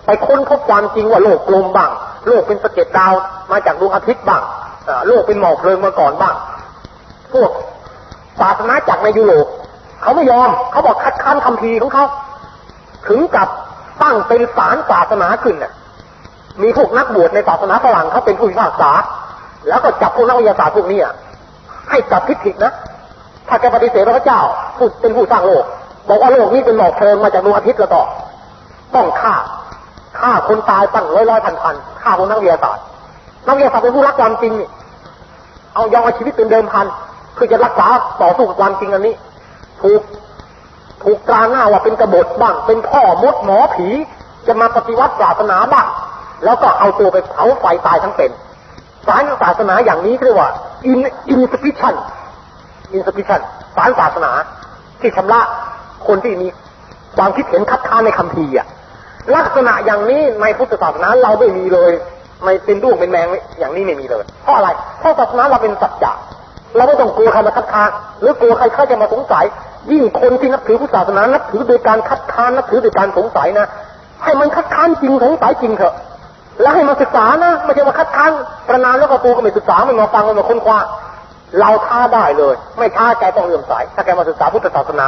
ไปค้นพบความจริงว่าโลกกลมบ้างโลกเป็นสะเก็ดดาวมาจากดวงอาทิตย์บ้างโลกเป็นหมอกเพลิงมาก่อนบ้างพวกศาสนาจักรในยุโรปเขาไม่ยอมเขาบอกคัดค้านคัมภีร์ของเขาถึงกับตั้งเป็นศาลศาสนาขึ้นน่ะมีพวกนักบวชในศาสนาฝรั่งเขาเป็นผู้พิพากษาแล้วก็จับพวกนักวิทยาศาสตร์พวกนี้ให้จับผิดนะถ้าแกปฏิเสธพระเจ้าเป็นผู้สร้างโลกบอกว่าโลกนี้เป็นหมอกเพลิงมาจากดวงอาทิตย์แล้วก็ต้องฆ่าคนตายตั้งร้อยพันฆ่าพวกนักวิทยาศาสตร์เป็นผู้รักความจริงนี่เอายอมเอาชีวิตเป็นเดิมพันเพื่อจะรักษาต่อสู้กับความจริงอันนี้ถูกตราหน้าว่าเป็นกบฏบ้างเป็นพ่อมดหมอผีจะมาปฏิวัติศาสนาบ้างแล้วก็เอาตัวไปเผาไฟตายทั้งเป็นศาสนาอย่างนี้เรียกว่า insufficient ศาสนาที่ชำระคนที่มีความคิดเห็นคัดค้านในคัมภีร์ลักษณะอย่างนี้ในพุทธศาสนาเราไม่มีเลยไม่เป็นด้วงเป็นแมงอย่างนี้ไม่มีเลยเพราะอะไรเพราะศาสนาเราเป็นสัจจะเราไม่ต้องกลัวใครมาคัดค้านหรือกลัวใครจะมาสงสัยยิ่งคนที่นับถือพุทธศาสนานับถือโดยการคัดค้านนับถือโดยการสงสัยนะให้มันคัดค้านจริงสงสัยจริงเถอะแล้วให้มาศึกษานะไม่ใช่ว่าคัดค้านประนานแล้วก็ตัวก็ไม่ศึกษาไม่มาฟังไม่มาค้นคว้าเราท้าได้เลยไม่ท้าใจต้องเลื่อมใสถ้าแกมาศึกษาพุทธศาสนา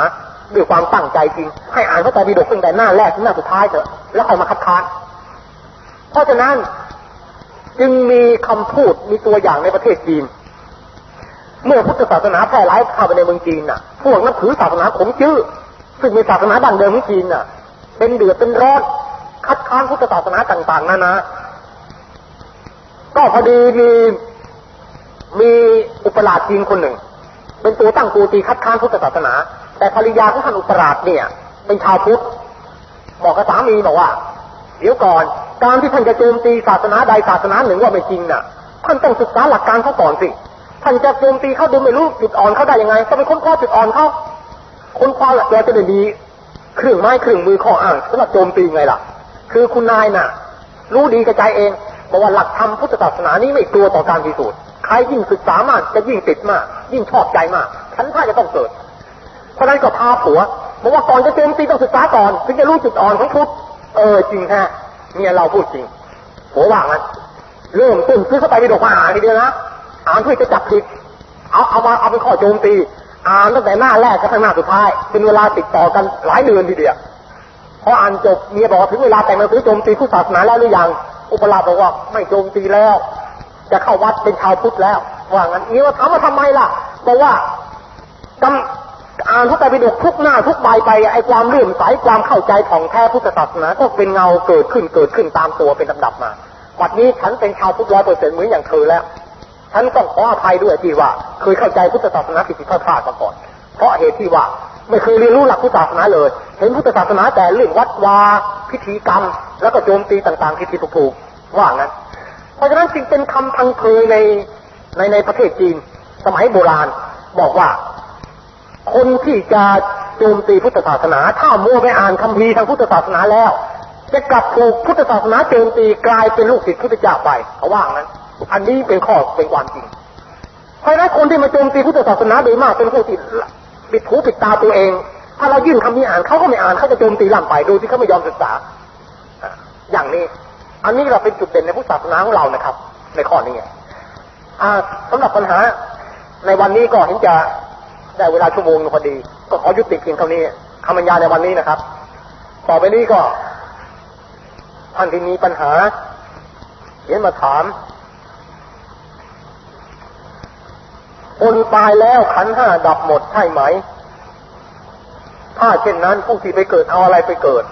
ด้วยความตั้งใจจริงให้อ่านพระไตรปิฎกตั้งแต่หน้าแรกถึงหน้าสุดท้ายเถอะแล้วค่อยมาคัดค้านเพราะฉะนั้นจึงมีคำพูดมีตัวอย่างในประเทศจีนเมื่อพุทธศาสนาแพร่หลายเข้าไปในเมืองจีนพวกนับถือศาสนาขงจื้อซึ่งมีศาสนาดั้งเดิมของจีนเป็นเดือดเป็นร้อนคัดค้านพุทธศาสนาต่างๆนานาก็พอดีมีอุปราชจีนคนหนึ่ง เป็นตัวตั้งตัวตีคัดค้านพุทธศาสนาแต่ภรรยาของท่านอุปราชเนี่ยเป็นชาวพุทธบอกกับสามีบอกว่าเดี๋ยวก่อนการที่ท่านจะโจมตีศาสนาใดศาสนาหนึ่งว่าไม่จริงน่ะท่านต้องศึกษาหลักการเขาก่อนสิท่านจะโจมตีเขาโดยไม่รู้จุดอ่อนเขาได้ยังไงต้องไปค้นคว้าจุดอ่อนเขาค้นคว้าหลักเราจะได้ดีเครื่องไม้เครื่องมือข้ออ้างสำหรับโจมตีไงล่ะคือคุณนายน่ะรู้ดีกระจายเองบอกว่าหลักธรรมพุทธศาสนานี้ไม่กลัวต่อการพิสูจน์ใครยิ่งศึกษามากจะยิ่งติดมากยิ่งชอบใจมากฉันถ้าจะต้องเกิดเพราะนั้นก็พาผัวบอกว่าก่อนจะโจมตีต้องศึกษาก่อนถึงจะรู้จุดอ่อนของพุทธจริงฮะเนี่ยเราพูดจริงผัวว่างั้นเริ่มต้นซื้อเข้าไปในดอกมาอ่านทีเดียวนะอ่านเพื่อจะจับผิดเอาเป็นข้อโจมตีอ่านตั้งแต่หน้าแรกจนถึงหน้าสุดท้ายเป็นเวลาติดต่อกันหลายเดือนทีเดียวพออ่านจบเมียบอกถึงเวลาแต่งหนังสือโจมตีพุทธศาสนาแล้วหรือยังอุปราชบอกว่าไม่โจมตีแล้วจะเข้าวัดเป็นชาวพุทธแล้วว่างั้นเมียว่าถามว่าทำไมล่ะบอกว่าอ่านพระไตรปิฎกทุกหน้าทุกใบไปไอ้ความเลื่อมใสความเข้าใจของแท้พุทธศาสนาก็เป็นเงาเกิดขึ้นตามตัวเป็นลำดับมาวันนี้ฉันเป็นชาวพุทธ100%เหมือนอย่างเธอแล้วฉันต้องขออภัยด้วยที่ว่าเคยเข้าใจพุทธศาสนาผิดพลาดมาก่อนเพราะเหตุที่ว่าไม่เคยเรียนรู้หลักพุทธศาสนาเลยเห็นพุทธศาสนาแต่เรื่องวัดวาพิธีกรรมแล้วก็โจมตีต่างๆที่ถูกว่างั้นเพราะฉะนั้นจึงเป็นคำพังเพยในประเทศจีนสมัยโบราณบอกว่าคนที่จะโจมตีพุทธศาสนาถ้ามัวไปอ่านคัมภีร์ทางพุทธศาสนาแล้วจะกลับถูกพุทธศาสนาโจมตีกลายเป็นลูกศิษย์พุทธเจ้าไปเขาว่างั้นอันนี้เป็นข้อเป็นความจริงเพราะฉะนั้นคนที่มาโจมตีพุทธศาสนาโดยมากเป็นผู้ที่ปิดหูปิดตาตัวเองถ้าเรายื่นคำนี้อ่านเขาก็ไม่อ่านเขาจะโจมตีล่ำไปโดยที่เขาไม่ยอมศึกษาอย่างนี้อันนี้เราเป็นจุดเด่นในพุทธศาสนาของเรานะครับในข้อนี้สำหรับปัญหาในวันนี้ก็เห็นจะได้เวลาชั่วโมงพอดีก็ขอยุติเพียงเท่านี้คำบรรยายในวันนี้นะครับต่อไปนี้ก็ท่านที่มีปัญหาเขียนมาถามคนตายแล้วขันธ์5ดับหมดใช่ไหมถ้าเช่นนั้นผู้ที่ไปเกิดเอาอะไรไปเกิด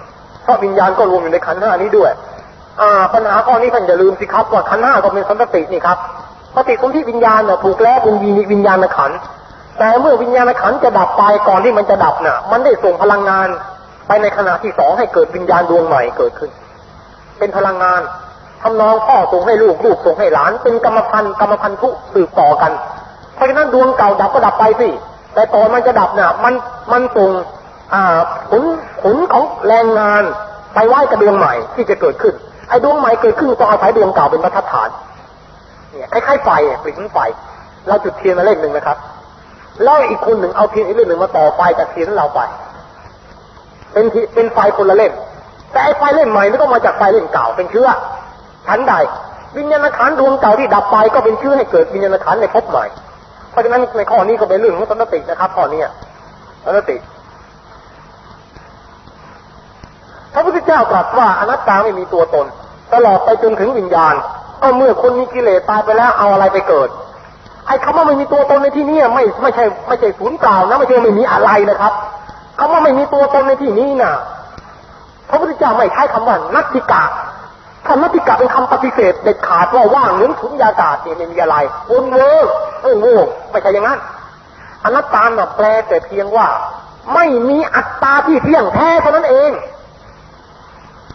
เพราะวิญญาณก็รวมอยู่ในขันธ์5นี้ด้วยปัญหาข้อนี้ท่านอย่าลืมสิครับว่าขันธ์5ก็เป็นสันตินี่ครับปฏิสนธิวิญญาณเนี่ยถูกแล้วเป็นวิญญาณขันธ์แต่เมื่อวิญญาณขันธ์จะดับไปก่อนที่มันจะดับน่ะมันได้ส่งพลังงานไปในขณะที่2ให้เกิดวิญญาณดวงใหม่เกิดขึ้นเป็นพลังงานทำนองพ่อส่งให้ลูกลูกส่งให้หลานเป็นกรรมพันธุสืบต่อกันเพราะฉะนั้นดวงเก่าดับก็ดับไปสิแต่ตอนมันจะดับเนี่ยมันส่งผลของแรงงานไปไว้กับดวงใหม่ที่จะเกิดขึ้นไอ้ดวงใหม่เกิดขึ้นต้องอาศัยดวงเก่าเป็นบรรทัดฐานเนี่ยคล้ายๆไฟปลิ่นไฟเราจุดเทียนมาเล่มหนึ่งนะครับแล้วอีกคนหนึ่งเอาเทียนอีกเล่มหนึ่งมาต่อไฟจากเทียนเราไปเป็นไฟคนละเล่มแต่ไอ้ไฟเล่มใหม่นี่ก็มาจากไฟเล่มเก่าเป็นเชื้อชั้นใดวิญญาณขันธ์ดวงเก่าที่ดับไปก็เป็นเชื้อให้เกิดวิญญาณขันธ์ในภพใหม่เพราะฉะนั้นในข้อนี้ก็เป็นเรื่องของสันตินะครับข้อนี้สันติพระพุทธเจ้าตรัสว่าอนัตตาไม่มีตัวตนตลอดไปจนถึงวิญญาณก็เมื่อคนมีกิเลสตายไปแล้วเอาอะไรไปเกิดไอ้คำว่าไม่มีตัวตนในที่นี้ไม่ใช่ศูนย์เปล่านะไม่ใช่ไม่มีอะไรนะครับคำว่าไม่มีตัวตนในที่นี้นะพระพุทธเจ้าไม่ใช้คำว่านัตถิกะคำนัตถิกะเป็นคำปฏิเสธเด็ดขาดว่าว่างเหมือนสุญญากาศนี่ไม่มีอะไรวนเวอร์โง่ไม่ใช่อย่างนั้นอนัตตาน่ะแปลแต่เพียงว่าไม่มีอัตตาที่เที่ยงแท้เท่านั้นเอง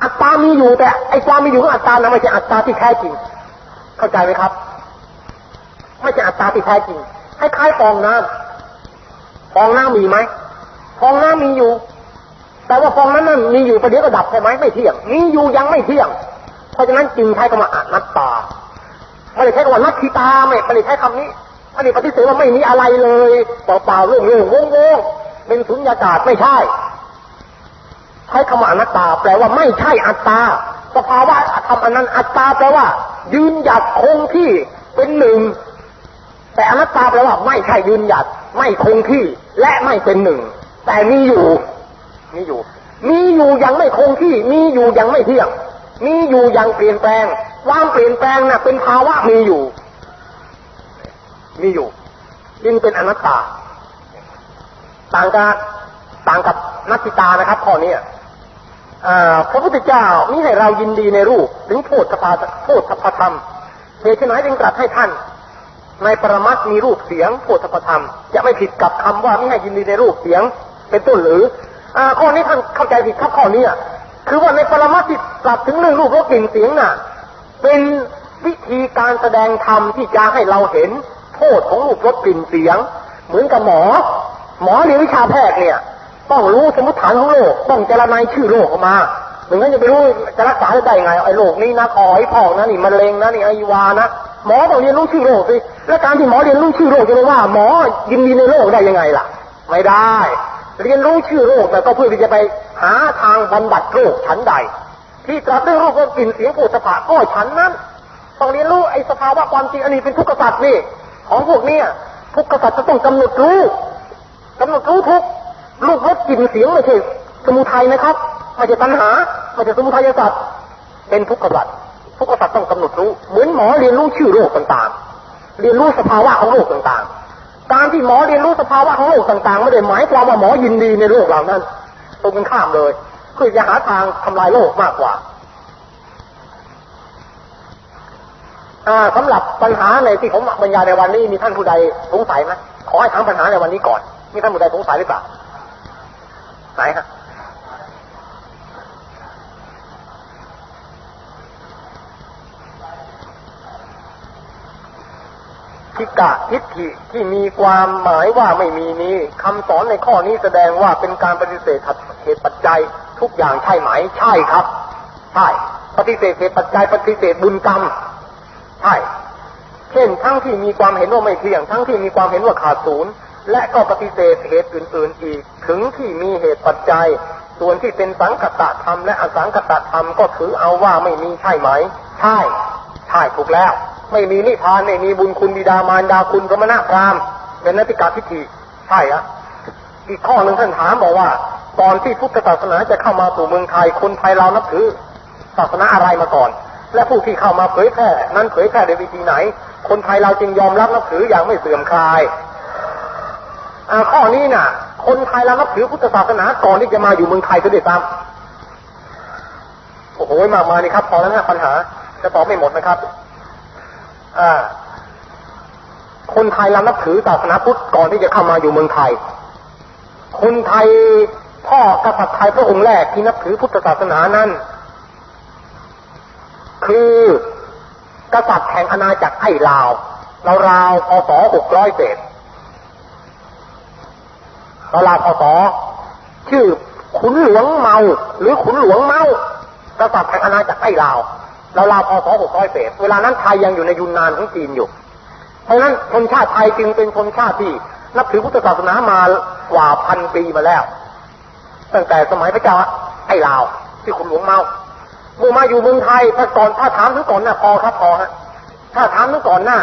อัตตามีอยู่แต่ไอ้ความมีอยู่ของอัตตานั้นไม่ใช่อัตตาที่แท้จริงเข้าใจไหมครับไม่ใช่อัตตาที่แท้จริงคล้ายๆฟองน้ำมีไหมฟองน้ำมีอยู่แต่ว่าฟองนั้นมีอยู่ประเดี๋ยวก็ดับใช่ไหมไม่เที่ยงมีอยู่ยังไม่เที่ยงเพราะฉะนั้นจึงใช้คำว่าอนัตตาไม่ได้ใช้คำว่านัตถิตาไม่ได้ใช้คำนี้อันนี้ปฏิเสธว่าไม่มีอะไรเลยเปล่าๆเรื่องโง่ๆเป็นสุญญากาศไม่ใช่ใช้คำว่าอนัตตาแปลว่าไม่ใช่อัตตาสภาวะธรรมอันนั้นอัตตาแปลว่ายืนหยัดคงที่เป็นหนึ่งแต่อนัตตาแปลว่าไม่ใช่ยืนหยัดไม่คงที่และไม่เป็นหนึ่งแต่มีอยู่ยังไม่คงที่มีอยู่ยังไม่เที่ยงมีอยู่ยังเปลี่ยนแปลงความเปลี่ยนแปลงน่ะเป็นภาวะมีอยู่จึงเป็นอนัตตาต่างกับนัตถิตานะครับข้อนี้พระพุทธเจ้ามิให้เรายินดีในรูปถึงโพธิธรรมเหตุฉะนั้นจึงตรัสให้ท่าน ในปรมัตถ์มีรูปเสียงโผฏฐัพพธรรมจะไม่ผิดกับคำว่าไม่ให้ยินดีในรูปเสียงเป็นต้นหรือข้อนี้ท่านเข้าใจผิดครับข้อนี้คือว่าในปรมัตถ์ที่ตรัสถึงเรื่องรูปรสกลิ่นเสียงน่ะเป็นวิธีการแสดงธรรมที่จะให้เราเห็นโทษของรูปรสกลิ่นเสียงเหมือนกับหมอเรียนวิชาแพทย์เนี่ยต้องรู้สมมติฐานของโรคต้องเจรนายชื่อโรคออกมาไม่งั้นจะไปรู้จะรักษาได้ไงไอ้โรคนี้นะคอไอ้พองนะนี่มะเร็งนะนี่ไอวานะหมอต้องเรียนรู้ชื่อโรคสิและการที่หมอเรียนรู้ชื่อโรคจะเลยว่าหมอยินดีในโรคได้ยังไงล่ะไม่ได้เรียนรู้ชื่อโรคแต่ก็เพื่อที่จะไปหาทางบำบัดโรคชั้นใดที่ตรัสเรื่องรูปรสกลิ่นเสียงโผฏฐัพพะก็ชั้นนั้นต้องเรียนรู้ไอ้สภาวะความจริงอันนี้เป็นทุกขสัตว์นี่ของพวกเนี้ยทุกขสัตว์จะต้องกำหนดรู้ทุกรูปรสกลิ่นเสียงไม่ใช่สมุทัยนะครับไม่ใช่ตัณหาไม่ใช่สมุทัยสัตว์เป็นทุกขสัตว์ทุกขสัตว์ต้องกำหนดรู้เหมือนหมอเรียนรู้ชื่อโรคต่างๆเรียนรู้สภาวะของโรคต่างๆการที่หมอเรียนรู้สภาวะของโรคต่างๆไม่ได้หมายความว่าหมอยินดีในโรคเหล่านั้นตรงกันข้ามเลยคือจะหาทางทำลายโรคมากกว่าสำหรับปัญหาในที่ผมบรรยายในวันนี้มีท่านผู้ใดสงสัยไหมขอให้ถามปัญหาในวันนี้ก่อนมีท่านผู้ใดสงสัยหรือเปล่าไหนฮะทิฏฐิทิฏฐิที่มีความหมายว่าไม่มีนี้คำสอนในข้อนี้แสดงว่าเป็นการปฏิเสธเหตุปัจจัยทุกอย่างใช่ไหมใช่ครับใช่ปฏิเสธเหตุปัจจัยปฏิเสธบุญกรรมใช่เช่นทั้งที่มีความเห็นว่าไม่เที่ยงทั้งที่มีความเห็นว่าขาดศูนย์และก็ปฏิเสธเหตุอื่นๆอีกถึงที่มีเหตุปัจจัยส่วนที่เป็นสังคตธรรมและอสังคตธรรมก็ถือเอาว่าไม่มีใช่ไหมใช่ถูกแล้วไม่มีนิพพานไม่มีบุญคุณบิดามารดาคุณสมณพราหมณ์เป็นนัตติกาทิฏฐิใช่อะอีกข้อหนึ่งท่านถามบอกว่าตอนที่พุทธศาสนาจะเข้ามาสู่เมืองไทยคนไทยเรานับถือศาสนาอะไรมาก่อนและผู้ที่เข้ามาเผยแพร่นั้นเผยแพร่โดยวิธีไหนคนไทยเราจึงยอมรับนับถืออย่างไม่เสื่อมคลายข้อนี้น่ะคนไทยเรานับถือพุทธศาสนาก่อนที่จะมาอยู่เมืองไทยซะด้วยซ้ำโอ้โหมากมายนี่ครับพอแล้วนะปัญหาจะตอบไม่หมดนะครับคนไทยเรานับถือศาสนาพุทธก่อนที่จะเข้ามาอยู่เมืองไทยคนไทยพ่อกษัตริย์ไทยพระองค์แรกที่นับถือพุทธศาสนานั้นคือกษัตริย์แห่งอาณาจักรไอ้ลาวราวพศ600เศษราวพศชื่อขุนหลวงเมาหรือขุนหลวงเมากษัตริย์แห่งอาณาจักรไอ้ลาวราวพศ600เศษเวลานั้นไทยยังอยู่ในยุนนานของจีนอยู่เพราะฉะนั้นชนชาติไทยจึงเป็นชนชาติที่นับถือพุทธศาสนามากว่า1,000 ปีมาแล้วตั้งแต่สมัยพระเจ้าไอ้ลาวที่ขุนหลวงเมาเมื่อมาอยู่เมืองไทยถ้าถามถึงก่อนหน้าพอฮะถ้าถามถึงก่อนหน้า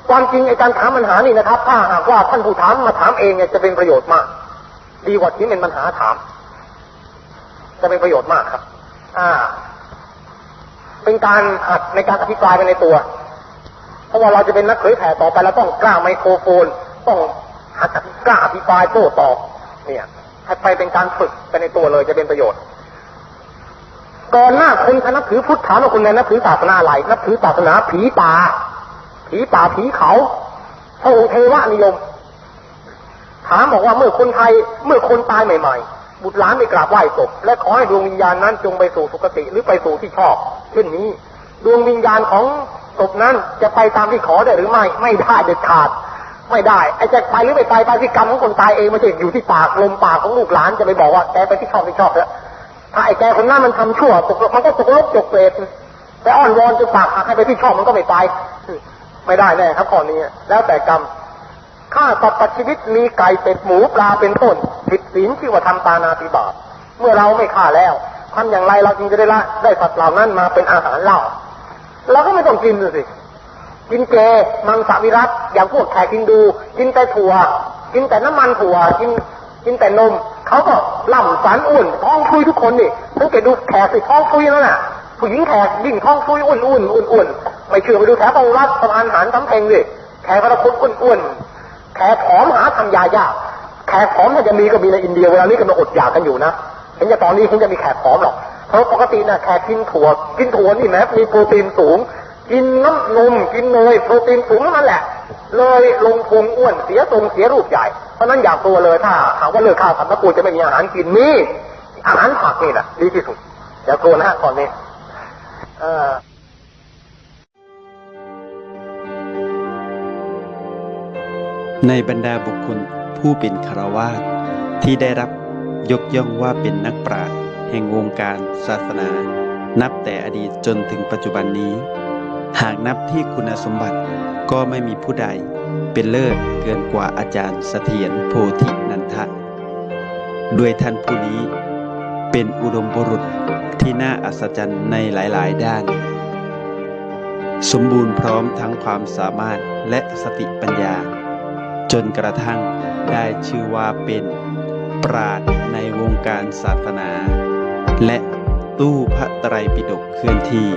ความจริงไอ้การถามปัญหานี่นะครับถ้าหากว่าท่านผู้ถามมาถามเองเนี่ยจะเป็นประโยชน์มากดีกว่าที่เป็นปัญหาถามจะเป็นประโยชน์มากครับเป็นการหัดในการอภิปรายกันในตัวเพราะว่าเราจะเป็นนักเผยแผ่ต่อไปเราต้องกล้าไมโครโฟนต้องหัดกล้าอภิปรายโต้ตอบเนี่ยให้ไปเป็นการฝึกไปในตัวเลยจะเป็นประโยชน์ก่อนหน้าคนนับถือพุทธถามว่าคนนับถือศาสนาอะไรนับถือศาสนาผีป่าผีเขาพระองค์เทวนิยมถามบอกว่าเมื่อคนตายใหม่ๆบุตรหลานไปกราบไหว้ศพและขอให้ดวงวิญญาณนั้นจงไปสู่สุคติหรือไปสู่ที่ชอบเช่นนี้ดวงวิญญาณของศพนั้นจะไปตามที่ขอได้หรือไม่ได้เด็ดขาดไม่ได้ไอ้จะไปหรือไม่ไปที่กรรมของคนตายเองไม่ใช่อยู่ที่ปากลมปากของลูกหลานจะไปบอกว่าแกไปที่ชอบแล้วถ้าไอ้แกคนนั้นมันทำชั่วมันก็ตกลบจกเปรตแต่อ้อนวอนจนปากหักให้ไปที่ชอบมันก็ไม่ไปไม่ได้แน่ครับข้อนี้แล้วแต่กรรมฆ่าสัตว์ตัดชีวิตมีไก่เป็ดหมูปลาเป็นต้นผิดศีลที่ว่าทำปาณาติบาตเมื่อเราไม่ฆ่าแล้วทำอย่างไรเราจึงจะได้สัตว์เหล่านั้นมาเป็นอาหารเราก็ไม่ต้องกินสิกินเจมังสวิรัติอย่างพวกแขกฮินดูกินแต่ถั่วกินแต่น้ำมันถั่วกินแต่นมเขาก็ล่ำสันอ้วนท้องฟุยทุกคนนี่สังเกตดูแขกสิท้องฟุยนั่นน่ะผู้หญิงแขกยิ่งท้องฟุยอ้วนไม่เชื่อไปดูแถวปองรัฐสะพานหันสำเพ็งดิแขกพระคุณอ้วนแขกผอมหาทำยายากแขกผอมถ้าจะมีก็มีในอินเดียเวลานี้กำลังอดอยากกันอยู่นะเห็นจะตอนนี้คงจะมีแขกผอมหรอกเพราะปกติน่ะแขกกินถั่วนี่แม้มีโปรตีนสูง กินน้ำนมกินเนยโปรตีนสูงนั่นแหละเลยลงพุงอ้วนเสียทรงเสียรูปใหญ่เพราะนั้นอย่าตัวเลยถ้าหากว่าเลิกข้าวสันตะกูลจะไม่มีอาหารกินมีอาหารผักนี่แหละดีที่สุดอย่ากลัวนะฮะก่อนนี้
ในบรรดาบุคคลผู้เป็นฆราวาสที่ได้รับยกย่องว่าเป็นนักปราชญ์แห่งวงการศาสนานับแต่อดีตจนถึงปัจจุบันนี้หากนับที่คุณสมบัติก็ไม่มีผู้ใดเป็นเลิศเกินกว่าอาจารย์เสถียรโพธินันทะด้วยท่านผู้นี้เป็นอุดมบุรุษที่น่าอัศจรรย์ในหลายๆด้านสมบูรณ์พร้อมทั้งความสามารถและสติปัญญาจนกระทั่งได้ชื่อว่าเป็นปราชญ์ในวงการศาสนาและตู้พระไตรปิฎกเคลื่อนที่